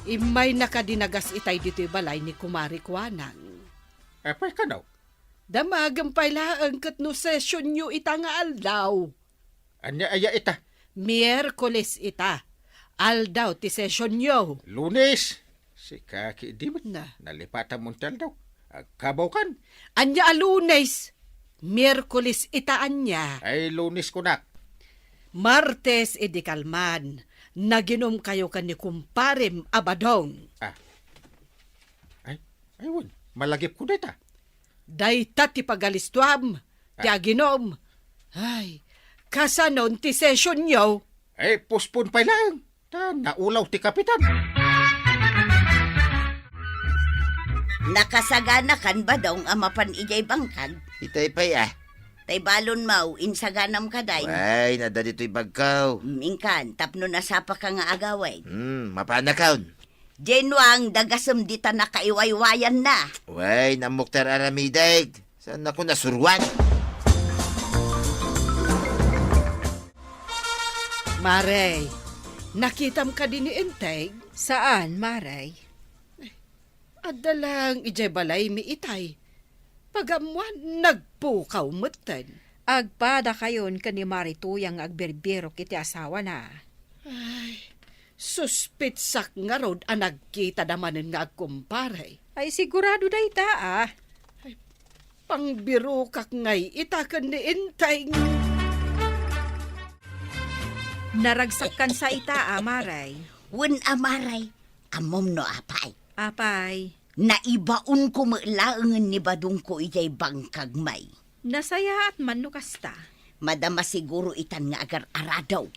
Imay nakadinagas itay dito'y balay ni Kumari Kuanang. Apay ka daw. Damagang pailaang kat no sesyon nyo ita nga aldaw. Anya aya ita. Miyerkules ita. Aldaw ti sesyon nyo. Lunes. Si Kaki di man Na. nalipatan mo tal daw. Agkabaw kan. Anya alunes. Miyerkules ita anya. Ay lunes ko nak. Martes idikalman. Naginom kayo kan ni Kumparim Abadong. Ay won. Malagip ko dita. Dayta ti pagalistuam. Ti aginom. Ay, kasanon ti sesyon nyo. Ay puspon pa lang. Ta naulaw ti kapitan. Nakasagana kan ba daw ang mapan ijay bangkag? Itay pa'y Tay balon mau, insaganam ka day. Way, nada dito'y bagkaw. Minkan, tapno nasapa ka nga agaway. Mapanakaon. Genuang dagasem dita na kaiwaywayan na. Way, namuktar aramiday. Saan ako nasurwan? Maray, nakitam ka din ni Integ. Saan, Maray? Adalang ijay balay mi itay. Pagamuan nagpukaw mutan. Agpada kayon ka ni Marituyang agberbero kiti asawa na. Suspitsak nga rod ang nagkita damanin nga agkumparay. Ay sigurado day ta Pangbiro kak ngay itakan ni Inteng. Naragsakan sa ita Maray. Wen amaray, amom no apay. Apay, Naibaon ko maulaangan ni badung ko ijay bangkag may. nasaya at man no kasta. Madama siguro itan nga agar aradaw.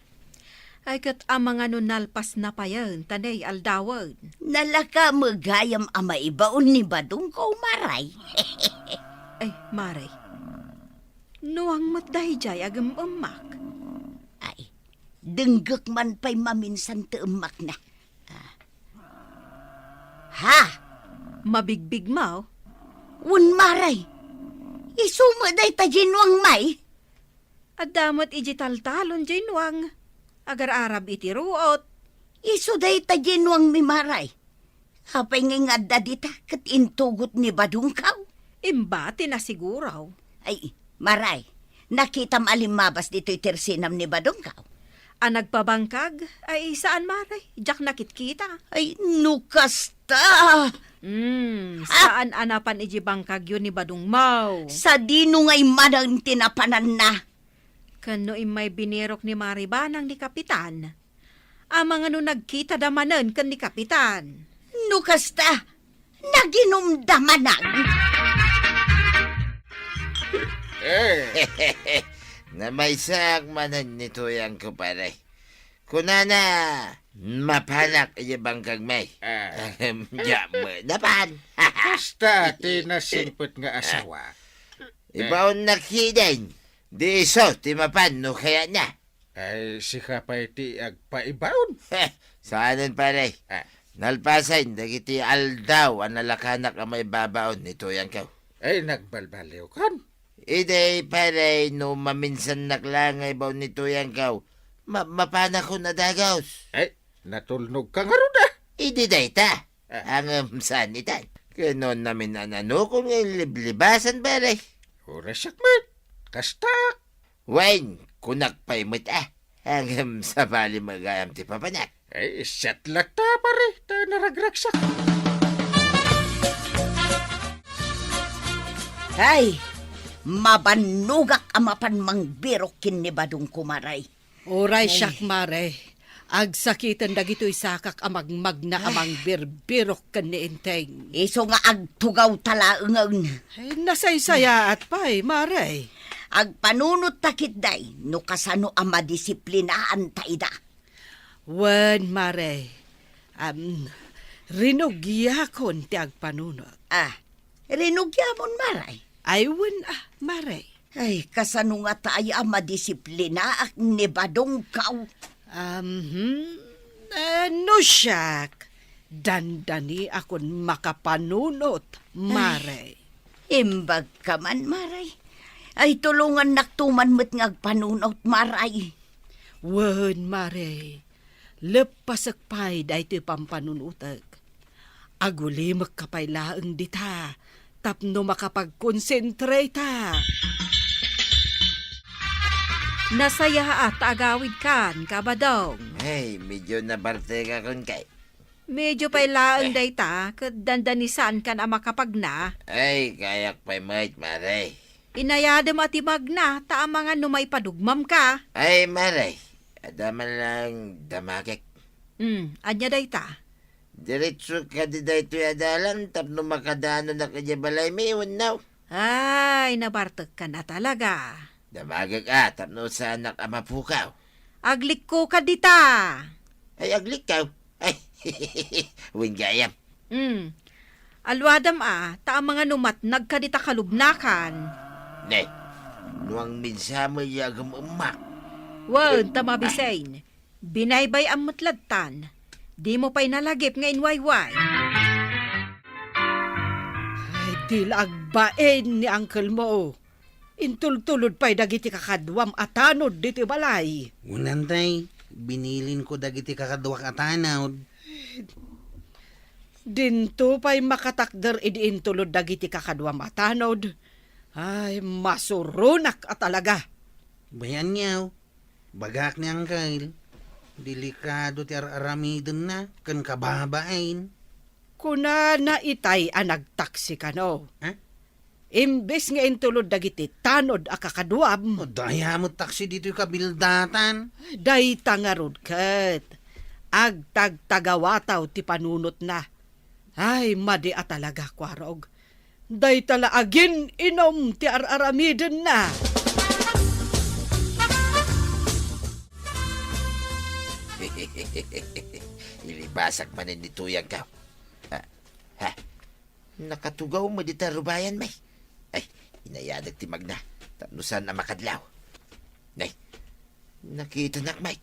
Ay kat ang mga nunalpas na pa yan, tanay aldawad. Nalaka magayam ama ibaon ni badung ko maray. Ay, Maray. Nuang matday jay agam umak. Ay, denggek man pa'y maminsan te emak na. Ha? Mabigbig mo? Wen maray. Isuma day ta ginwang may. At damot ijital-talon jay nuang. Agar arab iti ruot. Isu day ta ginwang mi maray. Hapay nga nga dita kat intugot ni badung kaw. Imbati na siguraw. Ay, maray. Nakita malimabas dito'y tersinam ni badung kaw. Ang nagpabangkag ay saan Maray? Jak nakit-kita. Ay, nukasta. Saan anapan ijibangkag yun ni Badung Mau? Sa dino nga'y manang tinapanan na. Kano may binirok ni Maribanang ni Kapitan. Ang mga no nagkita damanan kan ni Kapitan. Nukasta. Naginumdamanag. Na may sakmanan nito yang kuparay. Kunana, mapanak iya bangkag may. Ya mo, napan. Basta tinasimpot nga asawa. Ibaon nakiden. Di iso, ti mapan, no kaya na. Ay si Kapay ti agpaibaon. Saanan paray. Nalpasan, dagiti aldaw, ang nalakanak ang may babaon nito yang kaw. Ay nagbalbaliw kan. Ide paray, no maminsan naklangay baw nito yang kaw. Mapana ko na dagaws. Ay natulnog ka nga ron ah. Ide dayta. Ang sanitan. Ganon namin anano kung liblibasan paray. Urasak man. Kastak. Wain, kunak pa'y mata. Hanggang sa bali magayam ti papanak. Ay, set lata pare, ta naragragsak. Ay, mabanugak amapan mangbirok kin ni Badong kumaray. Oray siyak, Mare. Agsakitan dagito'y sakak amag magna amang birbirok kan ni Inteng. Iso nga agtugaw talaengan. Ay, nasaysaya at pa'y, Mare. Agpanunot takit day, no kasano ang madisiplinaan ta ida. Wen, Mare. Rinugya kon ti agpanunot. Rinugyamon maray. Ay, wen, Mare. Ay, kasano nga tayo ang madisiplina ak ni Badong kaw. No siyak. Dandani akon makapanunot, Mare. Imbag ka man, maray. Ay, tulungan naktuman mo't ngagpanunot, maray. Wen, Mare. Lepasak pa'y dahi pampanunutag. Aguli magkapay laeng dita. Tapno makapagkonsentrata. Nasaya at agawid kan, kabadong. Ay, medyo nabarte ka kun kay. Medyo pa'y laang dayta, kat dandanisan kan ang makapagna. Ay, kayak pa'y mait, maray. Inayadam at imagna, ta ang mga numay padugmam ka. Ay, maray. Adaman lang damakik. Anya dayta. Diretso ka di dahi ito'y adalan, tapno makadano na kanya balay may unaw. Ay, nabartag ka na talaga. Damagag tapno sa anak ama pukaw. Aglik ko ka dita. Ay, aglikaw. Ay, win gayam. Alwadam ta ang mga numat nagkadita kalubnakan. Ne, nuang minsa mo yagam umak. Wan, tamabisain. Binaybay ang mutladtan. Di mo pa'y nalagip nga inwayway. Ay, dilagbain ni Uncle mo. Intultulod pa'y dagiti kakadwam atanod diti balay. Unantay, binilin ko dagiti kakadwak atanaw. Dinto pa'y makatakder idiin tulod dagiti kakadwam atanod. Ay, masurunak at talaga. Bayan niyaw, bagak ni Uncle. Delikado ti aramidon na, kan kababain. Kuna na itay ang nagtaksi ka no. Ha? Imbes nga intulod dagiti tanod a kakadwam. O daya mo taksi dito yung kabildatan. Day tangarod kat. Agtagtagawataw ti panunot na. Ay, madi a talaga, kwarog. Day tala agin inom ti araramiden na. Ilibasak manin ni tuyang ka. Ha? Nakatugaw mo di tarubayan, may. Ay, inayadag ti magna. Tapnusan na makadlaw. Nay, nakita nak, may.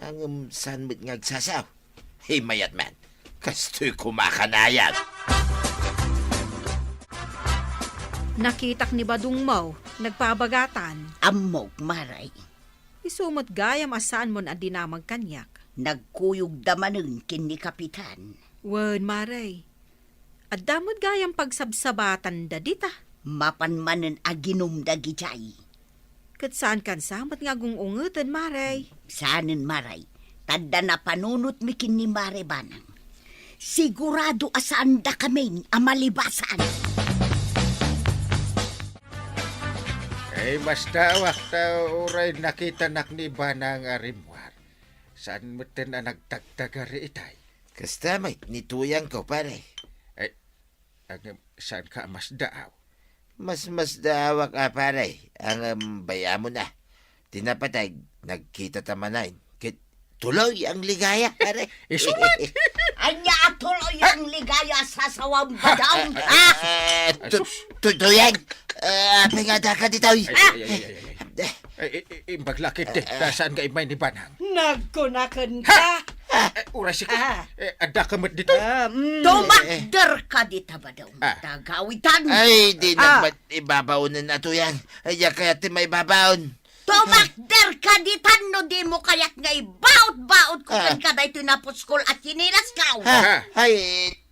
Ang saan mo't ngagsasaw. Hey, mayat man. Kasto'y kumakanayag. Nakitak ni Badong mo, nagpabagatan. Amog, maray. Isumot gayam asaan mo na dinamag kanyak. Nagkuyog damanun kin ni Kapitan. Wan, maray. At damod gayam pagsabsabatan da dita. Mapanmanen aginom da gijay. Kat saan kan samat nga gungungutan, maray. Saanin, maray. Tanda na panunot mi kin ni Mare Banang. Sigurado asaan da kami amalibasan. Ay, basta wakta oray nakita nak ni Banang arimwar. Saan mo tin na nagtagtagari itay? Kasta, may, nituyang ko, pare. Ay, saan ka mas daaw? Mas dawak, pare. Ang baya mo na. Tinapatay, nagkita tamanain. Tuloy ang ligaya, pare. Isuman! Anya tuloy ang ligaya sa sawang badaw. Tuyang! Pingada ka dito. Ay, imbaglakit saan ka imay ni Banang? Nagkunakan ka. Uray ko. Ada kamot dito. Tumakder ka dita badaw. Tagawitan. Ay, di naman ibabaunan na tuyang. Ay, kaya ti may babaon. Tumakder ka ditan no di mo kaya't nga ibaut-baut ko ka da ito napuskol at sinilas ka. Ay,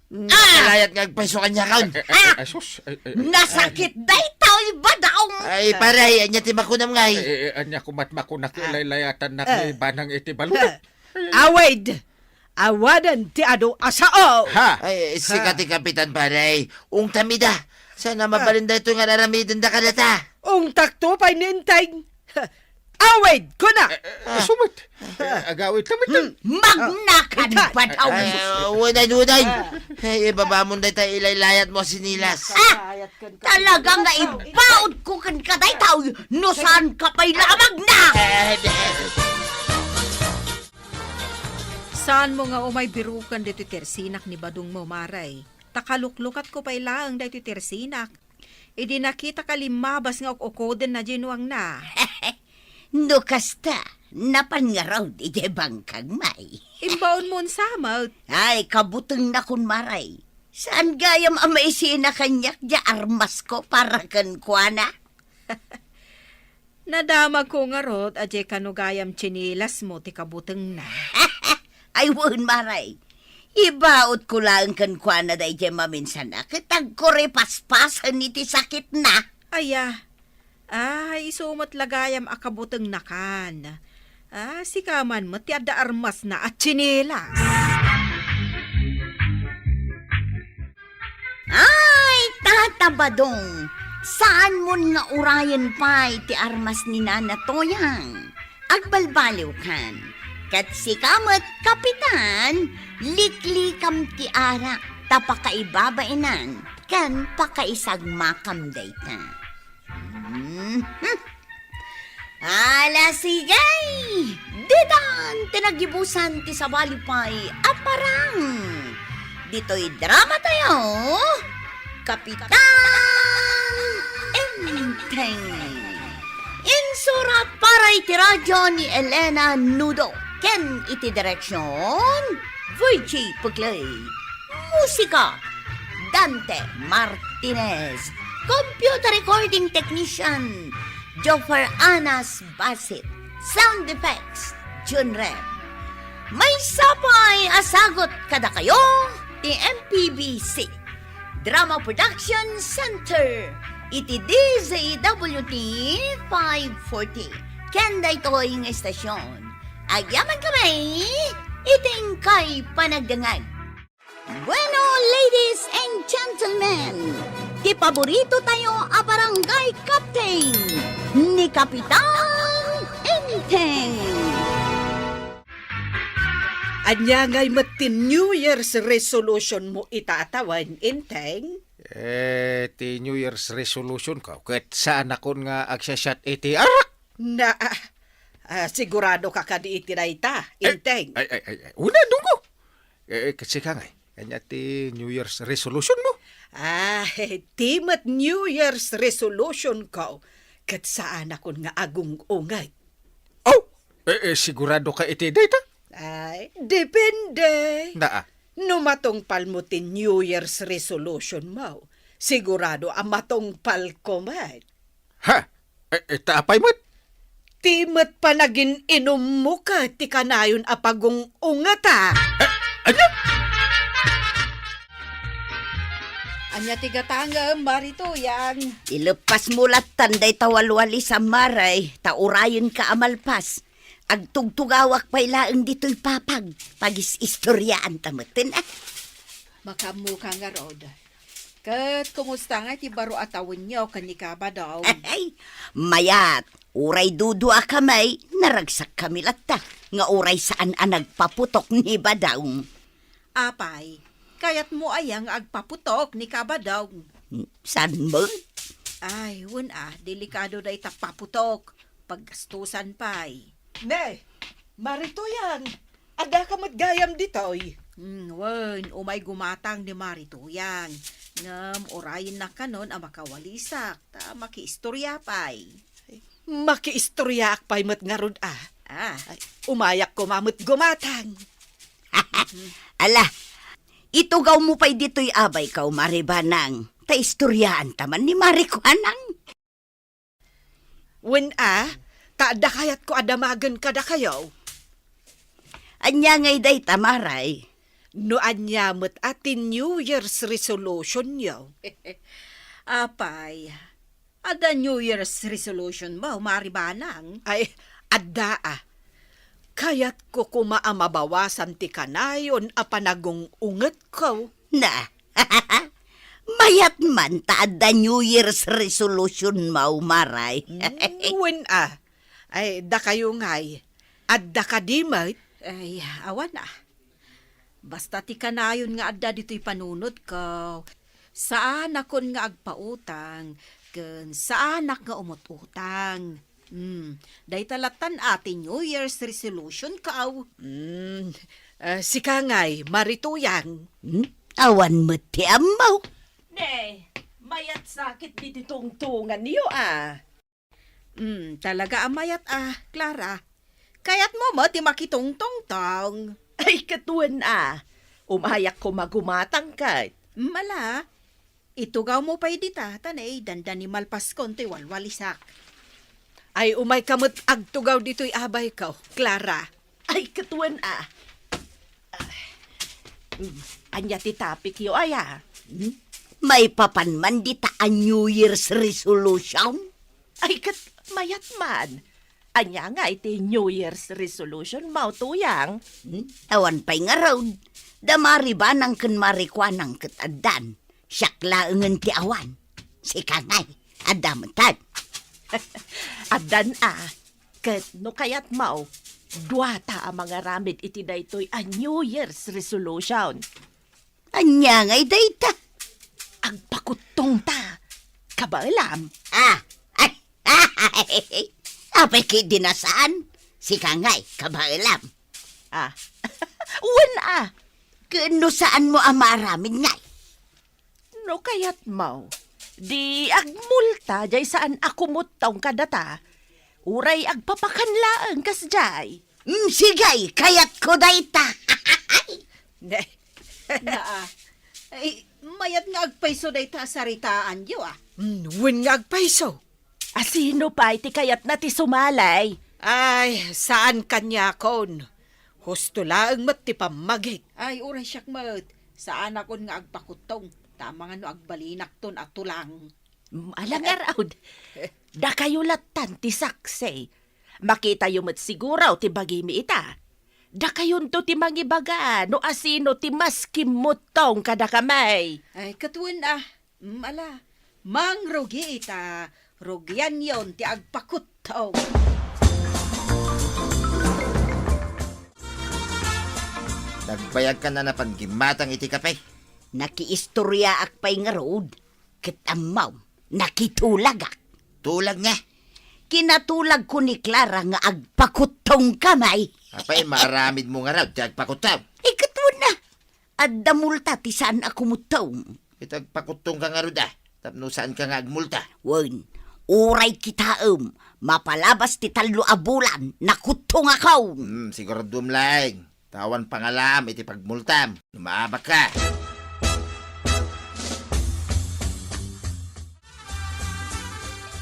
nalayat nga agpasukan niya kaon. Asus. Nasakit da ito ibadaw. Ay, pare, anya ti makunam nga. Anya kumatmako na kilaylayatan na kay Banang iti balunod. Awid! Awadan ti ado asao! Ha? Ay, sikat ti kapitan, pare. Ung tamida. Sana mabalinda ito nga naramitin da kadata. Ung takto pa'y ninteng. Awid ko na! Sumit. Agawit naman. Magnakan pa daw. Unay. Ibaba mo na tayo ilaylayat mo sinilas. Talaga nga ibaod ko kan katay tao. No saan ka pa'y lamag na? Saan mo nga umay birukan dito tersinak ni Badong mo, Maray? Takaluklukat ko pa'y laang dito tersinak. Idi nakita ka limabas nga ukoden na ginuang na. No kasta, napan nga raw di bangkag may. Imbaon mo samot. Ay, kabuteng na kun maray. Saan gayam amaisina kanyak di armas ko para kan kuana? Nadamag ko nga rod, aje kanugayam chinilas mo, ti kabuteng na. Ay, wun maray. Ibaot ko lang kan kuana da ije maminsan na. Kitag ko repaspasan iti sakit na. Aya, isumot lagayam akabuteng nakan. Sikaman mo, ti adda armas na at chinilas. Ay, tatabadong. Saan mo nga urayan pa ti armas ni Nana Toyang? Agbalbaliw kan. Kat sikamat kapitan, liklikam ti arak tapakaibabainan kan pakaisagmakam dayta. Ala sigay! Ditan tinagibusan ti sabalipay aparang. Dito'y drama tayo. Kapitan Enteng. Insurat para iti radyo ni Elena Nudo. Ken iti direksyon Virgie Puglay. Musika Dante Martinez. Computer recording technician Joffer Anas Basit. Sound effects Jun Rep. May sapay asagot kada kayo ti MPBC Drama Production Center iti DZWT 540 kenda ito yung estasyon. Agyaman kami iting kay panagdangag. Bueno, ladies and gentlemen, ti paborito tayo a barangay captain ni Kapitan Enteng. Anya nga'y matin New Year's resolution mo itatawan, Inteng? Ti New Year's resolution ka. Kat saan akon nga agsasyat iti arak? Na, sigurado ka ka di itinayta, Inteng. Ay. Una, dungo. Kasi ka nga, kanya ti New Year's resolution mo. Timat New Year's resolution ko. Kat saan akon nga agong ungay. Oh, sigurado ka iti data? Ay, depende. Naa. No matungpal mo ti New Year's resolution mo, sigurado ang matungpal ko man. Ha? Taapay mo't? Timat pa naging inom mo ka, ti kanayon apagong ungata. Ano? Anya tigatanga, marito yan. Ilepas mo latan day tawalwali sa maray, taurayon ka amalpas. Agtugtugawak pa'y laang dito'y papag, pagis-istoryaan tamatin Makamu ka nga rod. Kat kumusta nga ti baro atawin niyo kanikaba daw. Ay, mayat, uray dudua kamay, naragsak kami latta, nga uray saan ang nagpaputok ni Badaw. Apay, kayat mo ayang agpaputok ni kabadaw. San mo? Ay, delikado na itapaputok. Paggastusan pa'y. Ne, marito yan. Ada ka matgayam ditoy. Umay gumatang ni Marituyang. Ngam, orayin na kanon ang makawalisak. Ta makiistorya pa'y. Makiistorya akpay mat ngarod Ay, umayak ko mamut gumatang. Ala, itugaw mo pa'y dito'y abay ka umaribanang. Ta istoryaan taman ni Marikuanang. Taada kayat ko adamagan kada kayo. Anya ngay day tamaray. No anya mo't atin New Year's resolution nyo. Apay, ada New Year's resolution mo, maribanang. Ay, adda Kayat ko kumaamabawasan ti kanayon a panagong unget ko. Na, Mayat man taad da New Year's resolution mau maray. Wen ay da kayo ngay. Adda ka di mat. Ay, awan na. Basta ti kanayon nga adda dito'y panunod ko. Saan akon nga agpautang, ken saan ak nga umututang. Day talatan ati New Year's resolution ka. Si Kangay, marituyang. Awan mo ti amaw. Ne, mayat sakit di tungtungan niyo Talaga amayat Clara. Kayat mo ti makitungtong tong. Ay, katuan umayak ko magumatang ka. Mala, itugaw mo pa'y dita, tanay, dandan ni malpaskon to'y walwalisak. Ay umay kamot agtugaw dito'y abay ka, Clara. Ay, katuan Anya ti topic yo May papanman di ta a New Year's resolution? Ay, mayat man. Anya nga iti New Year's resolution mau tuyang. Awan pa'y nga raw. Damari ba nang kunmarikwa ng katadan? Siyak laengan ti awan. Si Kangay, adamatad. Adan ket no kayat mau, duwata ang mga ramid iti daytoy a New Year's resolution. Anya ngay dayta. Agpakutong ta. Kabailam. Apay ki dinasaan? Si Kangay, kabailam. Uwan Kano saan mo amaramin ngay? No kayat mau, di agmulta jay saan ako mutong kadata. Uray agpapakanlaan kas jay. Sigay, kayat ko dayta. Ay, mayat nga agpayso day ta saritaan yo Wen nga agpayso. Asino pa iti kayat na ti sumalay? Ay, saan kanya kon? Husto laeng mat ti pamagik. Ay, uray siyak mat. Saan akon nga agpakutong. Tama nga no agbalinak ton at tulang. Alangar aud. Da kayo latan ti sakse. Makita yung mat siguraw ti bagimi ita. Da kayon to ti mangibaga no asino ti mas kimutong kada kamay. Ay, katuan ala. Mang rugi ita. Rugyan yon ti agpakutong. Nagbayag ka na paggimatang iti kapay. Nakiistorya akpay nga road. Kitamaw, nakitulagak. Tulag nga. Kinatulag ko ni Clara nga agpakutong kamay. Apay, maramid mo nga raw, ti agpakutaw. Ikato na. Adda multa ti saan ako mutong. Itagpakutong ka nga ro tapno saan ka nga agmulta. Wen, uray kitaem. Mapalabas ti talo a bulan. Nakutong akaw. Siguro dumlaing. Tawan pangalam iti pagmultam. Lumaabak ka.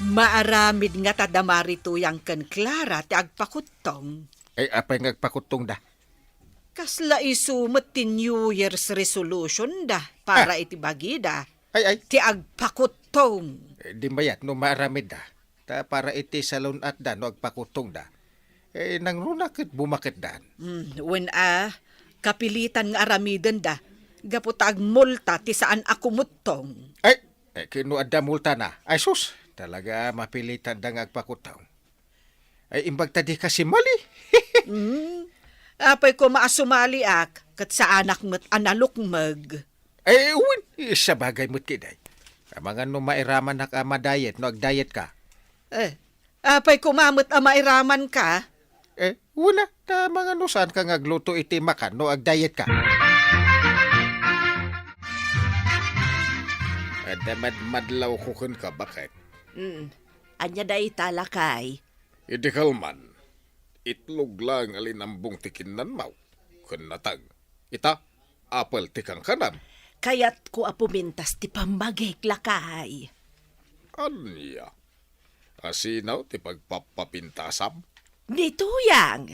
Maaramid nga tadamari tuyang ken Clara ti agpakutong. Ay, apay ngagpakutong da. Kasla isumet ti New Year's resolution da para iti bagida. Ay, Ti agpakutong. di mayat no maaramid da. Ta para iti salon at da no agpakutong da. Nang runakit bumakit dan. Wen kapilitan nga aramiden da. Gaputag multa ti saan ako mutong. Ay, kinuadda multa na. Ay sus, talaga mapilitan da nga agpakutong. Ay imbag tadi kasi mali. Apay ko maasumali kat sa anak mo't analukmag. Ay, uwin, isa bagay mo't kiday. Mga no mairaman na ka madayet, no agdayet ka. Apay ko mamot mairaman ka. Una, ta mga no saan ka ngagluto iti makan, no agdayet ka. Madlaw ko kun ka, bakit? Anya day talakay. Idikal man, itlog lang alinambong tikinan mau. Kun natag, ita, apel tikang kanam. Kayat ko apumintas ti pambagik lakay. Anya, asinaw ti pagpapapintasam? Ni tuyang.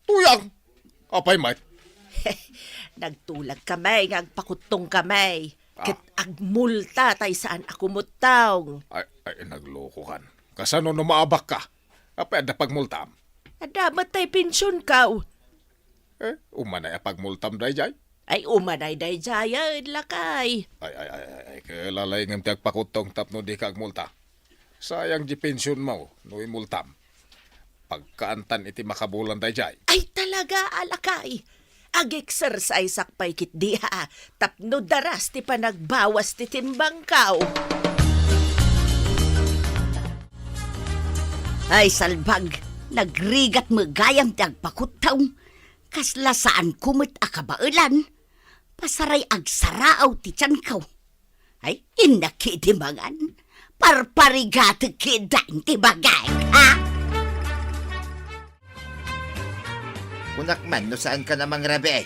Tuyang! Apay mat? Nagtulag kamay, ngagpakutong kamay. Kit agmulta tay saan ako mutaw. Ay, nagloko kan. Kasano no maabak ka? Apay ada pagmultam. Dapat tay pensyon ka. Umanay pagmultam day jay. Ay umanay day jayad lakay. Ay, kalalay ngam tiag pakutong tapno di kag multa. Sayang di pensyon mo, no imultam. Pagkaantan iti makabulan day jay. Ay talaga alakay. Ag-exercise akpay kit di ha. Tapno daras ti panagbawas ti timbang kaw. Ay salbag, nagrigat mo gayam tagpakutaw. Kasla saan kumit akabailan. Pasaray agsaraaw ti tiyan kaw. Ay, inakidimangan. Parparigate kidan ti bagay, ha? Kunak man, no saan ka namang rabi ay?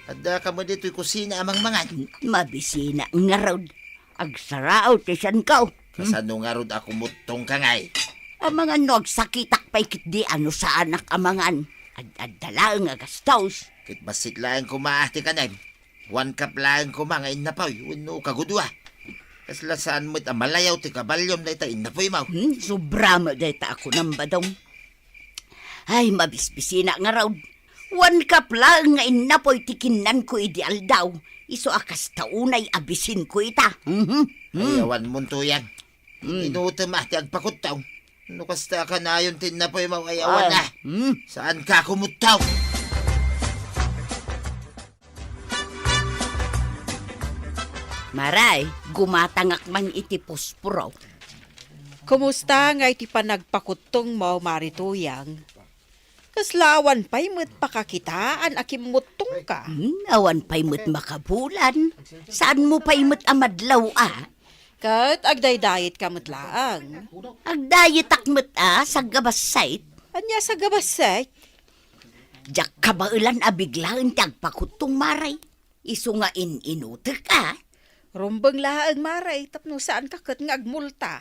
Adda ka mo dito'y kusina amang mangan. Mabisina nga rod. Agsaraaw ti tiyan kaw. Kasano nga rod ako mutong kangay. Amangan no agsakitak pa'y kitdi ano sa anak amangan. Ad-adala nga gastos. Kit basit lang kumaati ka na. 1 cup lang kumangain na pa. Wano kagudwa. Kasla saan mo't amalayaw ti kabalyom na ita inapoy mo. Sobra mo dayta ako ng badong. Ay, mabisbisina nga raw. 1 cup lang nga inapoy tikinan ko ideal daw. Iso akas taunay abisin ko ita. Ayawan mo to yan. Inutom ti agpakutaw. No kasta ka na yun tinapoy mo ayawan na. Saan ka kumutaw? Maray, gumatangak man iti puspuro. Kumusta nga iti panagpakutong mo, Marituyang? Kaslawan pa'y mo't pakakitaan akimutong ka. Awan pa'y mo't makabulan. Saan mo pa'y mo't amadlaw Kat agday-dayet ka mo't laang. Agdayitak mo't sa gabasayt. Anya sa gabasay? Jak kabailan abiglaan tagpakutong maray. Iso nga inutek Rumbang laang maray, tapno saan ka kat nga agmulta.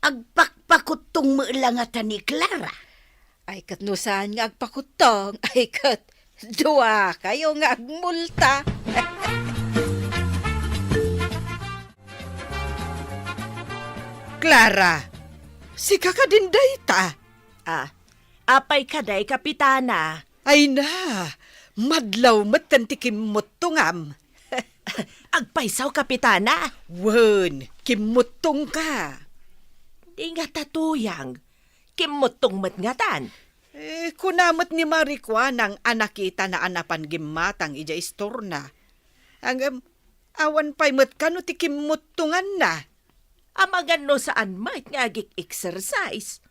Agpakpakutong mo lang ni Clara. Ay kat no saan nga agpakutong, ay kat duwa kayo nga agmulta. Clara, si kakadinday ta. Apay kaday kapitana. Ay na, madlaw matantikim mo tungam. Agpaysaw kapitana. Wen, kimutong ka. Di nga tatuyang. Kimutong matngatan. Kunamot ni Marikwa nang anakita na anapan gimatang ija istorna. Ang awan pa'y mat kano ti kimutungan na. Amagan no saan mat nga exercise.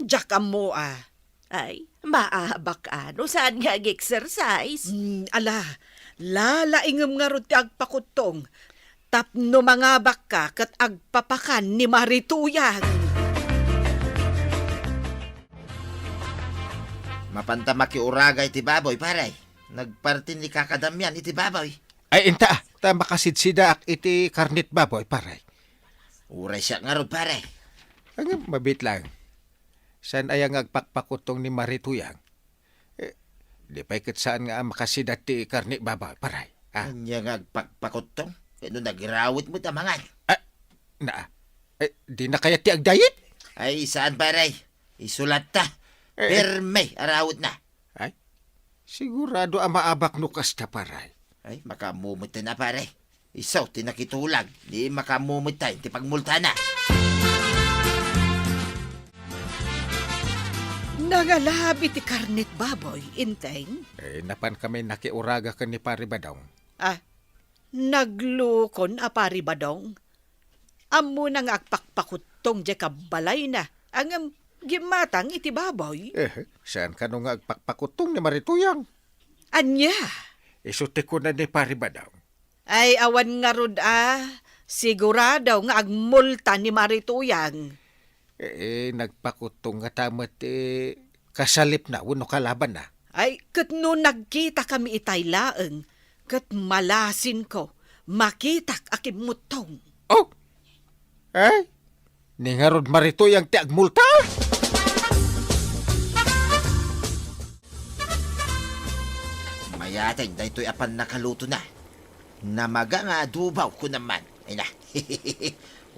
Diyak mo Ay, maabak no saan nga exercise. Ala, lalaingam nga ro ti agpakutong. Tapno mga baka kat agpapakan ni Marituyang. Mapanta makiuragay ti baboy, paray. Nagpartin ni kakadamyan iti baboy. Ay inta, ta makasidsida ak iti karnit baboy paray. Uray siya nga rod, paray. Ang mabit lang. San ayang agpakpakutong ni Marituyang? Di pa'y kat saan nga makasidat ti karnit baboy paray. Anya nga agpakpakutong. Kano nagirawit mo tamangan. Di na kaya ti agdayit? Ay, saan paray? Isulat ta. Perme, arawit na. Ay, sigurado ang maabak no kasta paray. Ay, makamumit na pare. Isaw, tinakitulag. Di makamumit tayo, ti pagmulta na. Nangalabi ti karnit baboy, inteng. Napan kami nakiuraga ka ni Paribadong. Naglukon apari badong. Amo nang agpakpakutong di kabalay na. Ang gimatang iti baboy. Saan ka nung agpakpakutong ni Marituyang? Anya? Isuti ko na ni Paribadong. Ay awan nga rod sigurado nga agmulta ni Marituyang. Nagpakutong nga tamat kasalip na, wano kalaban na. Ay, kat no nagkita kami itay laeng, kat malasin ko, makitak akimutong. Oh! Ay! Ningarod Marituyang ti agmulta? Mayatay, dahito'y apan nakaluto na. Namaga nga adubaw ko naman. Ay na,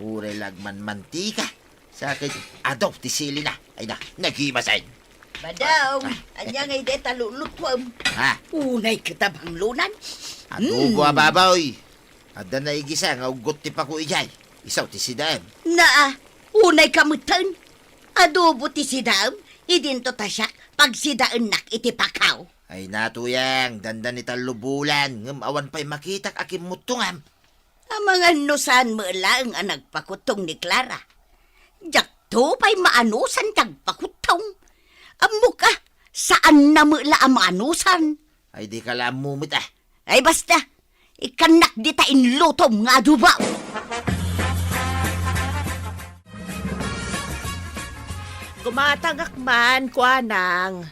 uray lagman mantika. Sa akin, adaw, tisili na. Ay na, naghimasay. Badaw, anya ngay de talulutwam. Ha? Unay kitabang lunan. Adugo ababaw. Adda na igisa nga ugot ti pa ko ijay. Isaw ti sidaan. Naa, unay kamutan. Adobo ti sidam, idinto tasyak pag sidaan nak iti pakaw. Ay natuyang, dandan ni talubulan. Ngam awan pa'y makitak akim mutungam. Ang mga nusan mo lang ang nagpakutong ni Clara. Jakto pa'y maanusan tagpakutong. Amo ka, saan na mo la ang maanusan? Ay di ka lang mumit ah. Ay basta, ikanak di ta inlutom nga dubaw. Gumatangak man, kuanang.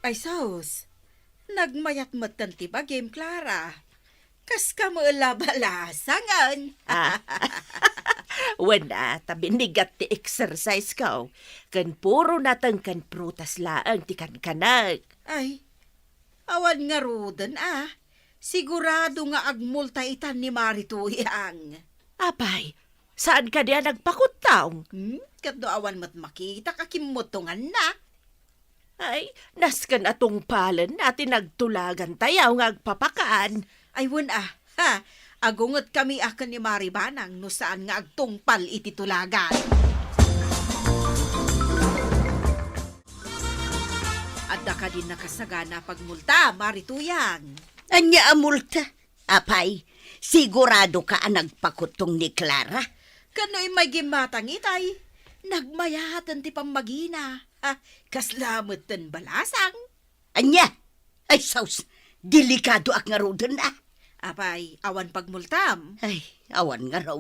Ay, sus. Nagmayat matan ti bagim, Clara. Kas ka mo balasangan. Wala, tabinigat ti exercise ka. Kan puro natang kan prutas laang ti kankanag. Ay, awan nga rodan Sigurado nga agmulta itan ni Marituyang. Apay, saan ka diya nagpakutaw? Kadto awan mat makita kakimutungan na. Ay, naskan atong palan natin nagtulagan tayaw nga agpapakaan. Ay, ha, agungot kami akan ni Maribanang no saan nga agtungpal iti tulagan. Adda ka din nakasagana pagmulta, Marituyang. Anya amulta? Apay, sigurado ka ang nagpakutong ni Clara? Kano'y may gimatang itay. Nagmayatan ti pamagina. Kaslamat tan balasang. Anya? Ay, saus, delikado ak nga rodan Apay, awan pagmultam. Ay, awan nga raw.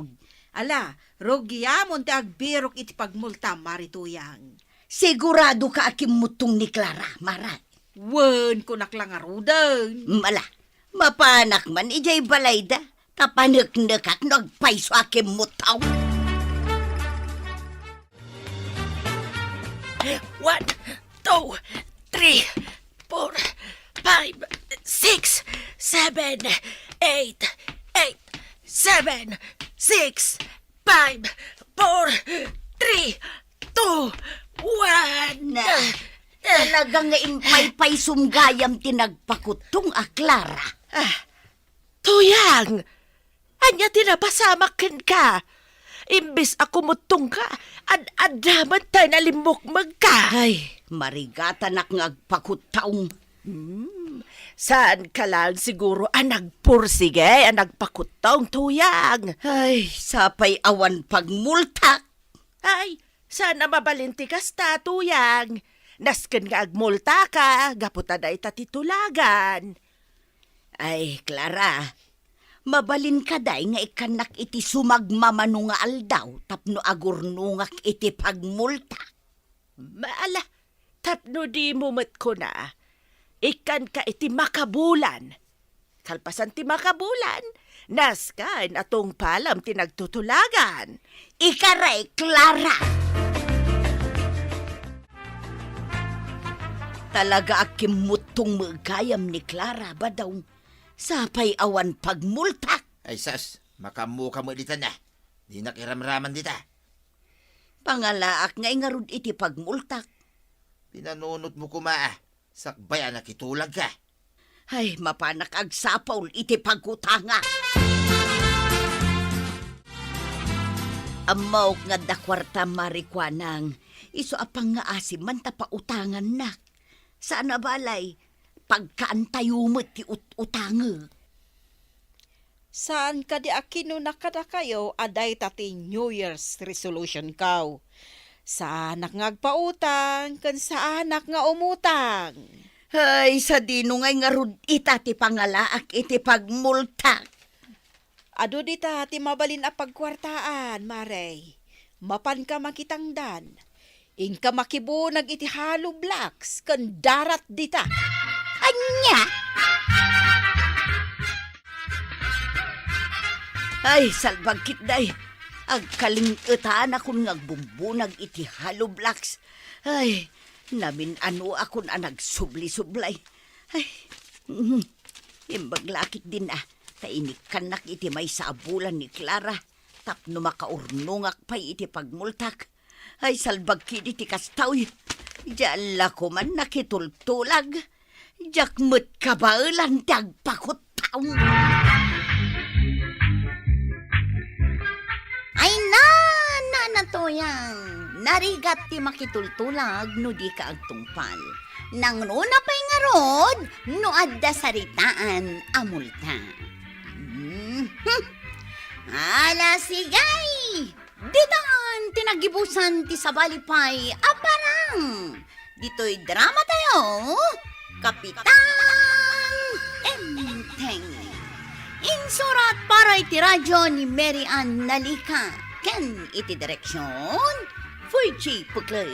Ala, rogyamon ti agbirok iti pagmultam, Marituyang. Sigurado ka akim mutong ni Clara, Mara. Wen ko naklangarudan. Mala, mapanak man ijay balayda. Kapanek-nekak nagpaiso akim mutaw. 1, 2, 3, 4, 5, 6, 7, 8, 8, 7, 6, 5, 4, 3, 2, 1. Na, talagang nga impay-pay sumgayam tinagpakutong Clara. Tuyang! Anya tinapasamakin ka. Imbis ako mutong ka, ad-adaman tayo nalimukmag ka. Ay, marigatan ak ngagpakutaong. Saan ka lang siguro nagpursige, nagpakutaong tuyang. Ay, sapay awan pagmultak. Ay, sana mabalinti ka sta, tuyang. Nasken nga agmulta ka, gaputa na itatitulagan. Ay, Clara, mabalin ka day nga ikanak iti sumagmamano nga aldaw tapno agurnungak iti pagmulta. Maala, tapno di mumit ko na. Ikan ka iti makabulan. Kalpasan ti makabulan, naskan atong palam tinagtutulagan. Ikaray, Clara! Talaga akim mutong magayam ni Clara ba daw? Sapay awan pagmultak. Ay sas, makamuka mo dita na. Di nakiramraman dita. Pangalaak nga ingarod iti pagmultak. Pinanunot mo kumaa. Sakbay nakitulag ka. Ay, mapanak agsapaw iti pagkutanga. Amaw nga dakwarta marikwanang. Iso apang nga asim man tapautangan na. Saan balay? Pagkaantayumot ti utanga. Saan ka di akino nakada kayo aday tati New Year's resolution kaw? Saanak ngagpautang, kan saanak nga umutang. Ay, sa dino ngay nga rud ita ti pangalaak iti pagmultak. Ado dita ti mabalin a pagkwartaan, Marey. Mapan ka makitangdan. Ingka makibunag iti Hollow Blocks, kan darat dita. Anya? Ay, salbagkit day. Agkalingutan akong ngagbumbunag iti Hollow Blocks. Ay, namin ano akong nagsubli-sublay. Ay, imbaglakit din Tainikan iti may saabulan ni Clara. Tapno makaurnungak pa iti pagmultak. Ay, salbagkit iti kastaw. Diyan ko man nakitultulag. Jakmut kabailan tagpakutaw. Ay na toyang. Narigat ti makitultulag no di ka agtungpal. Nang runa pa'y nga rod, no adda saritaan amulta. Ala sigay! Ditan tinagibusan ti sabalipay aparang. Dito'y drama tayo. Kapitan Enteng. Insurat para iti radyo ni Mary Ann Nalika. Ken iti direksyon Fuji Puklay.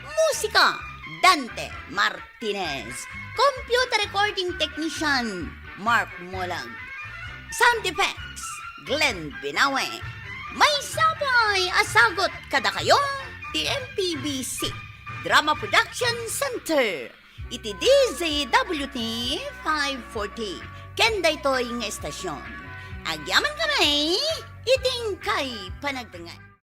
Musika Dante Martinez. Computer recording technician Mark Molang. Sound effects Glenn Binawe. May sabay asagot kada kayo ti MPBC Drama Production Center. Iti DZWT 540. Kenda ito'y nga estasyon. Agyaman kami, iting kay panagdangan.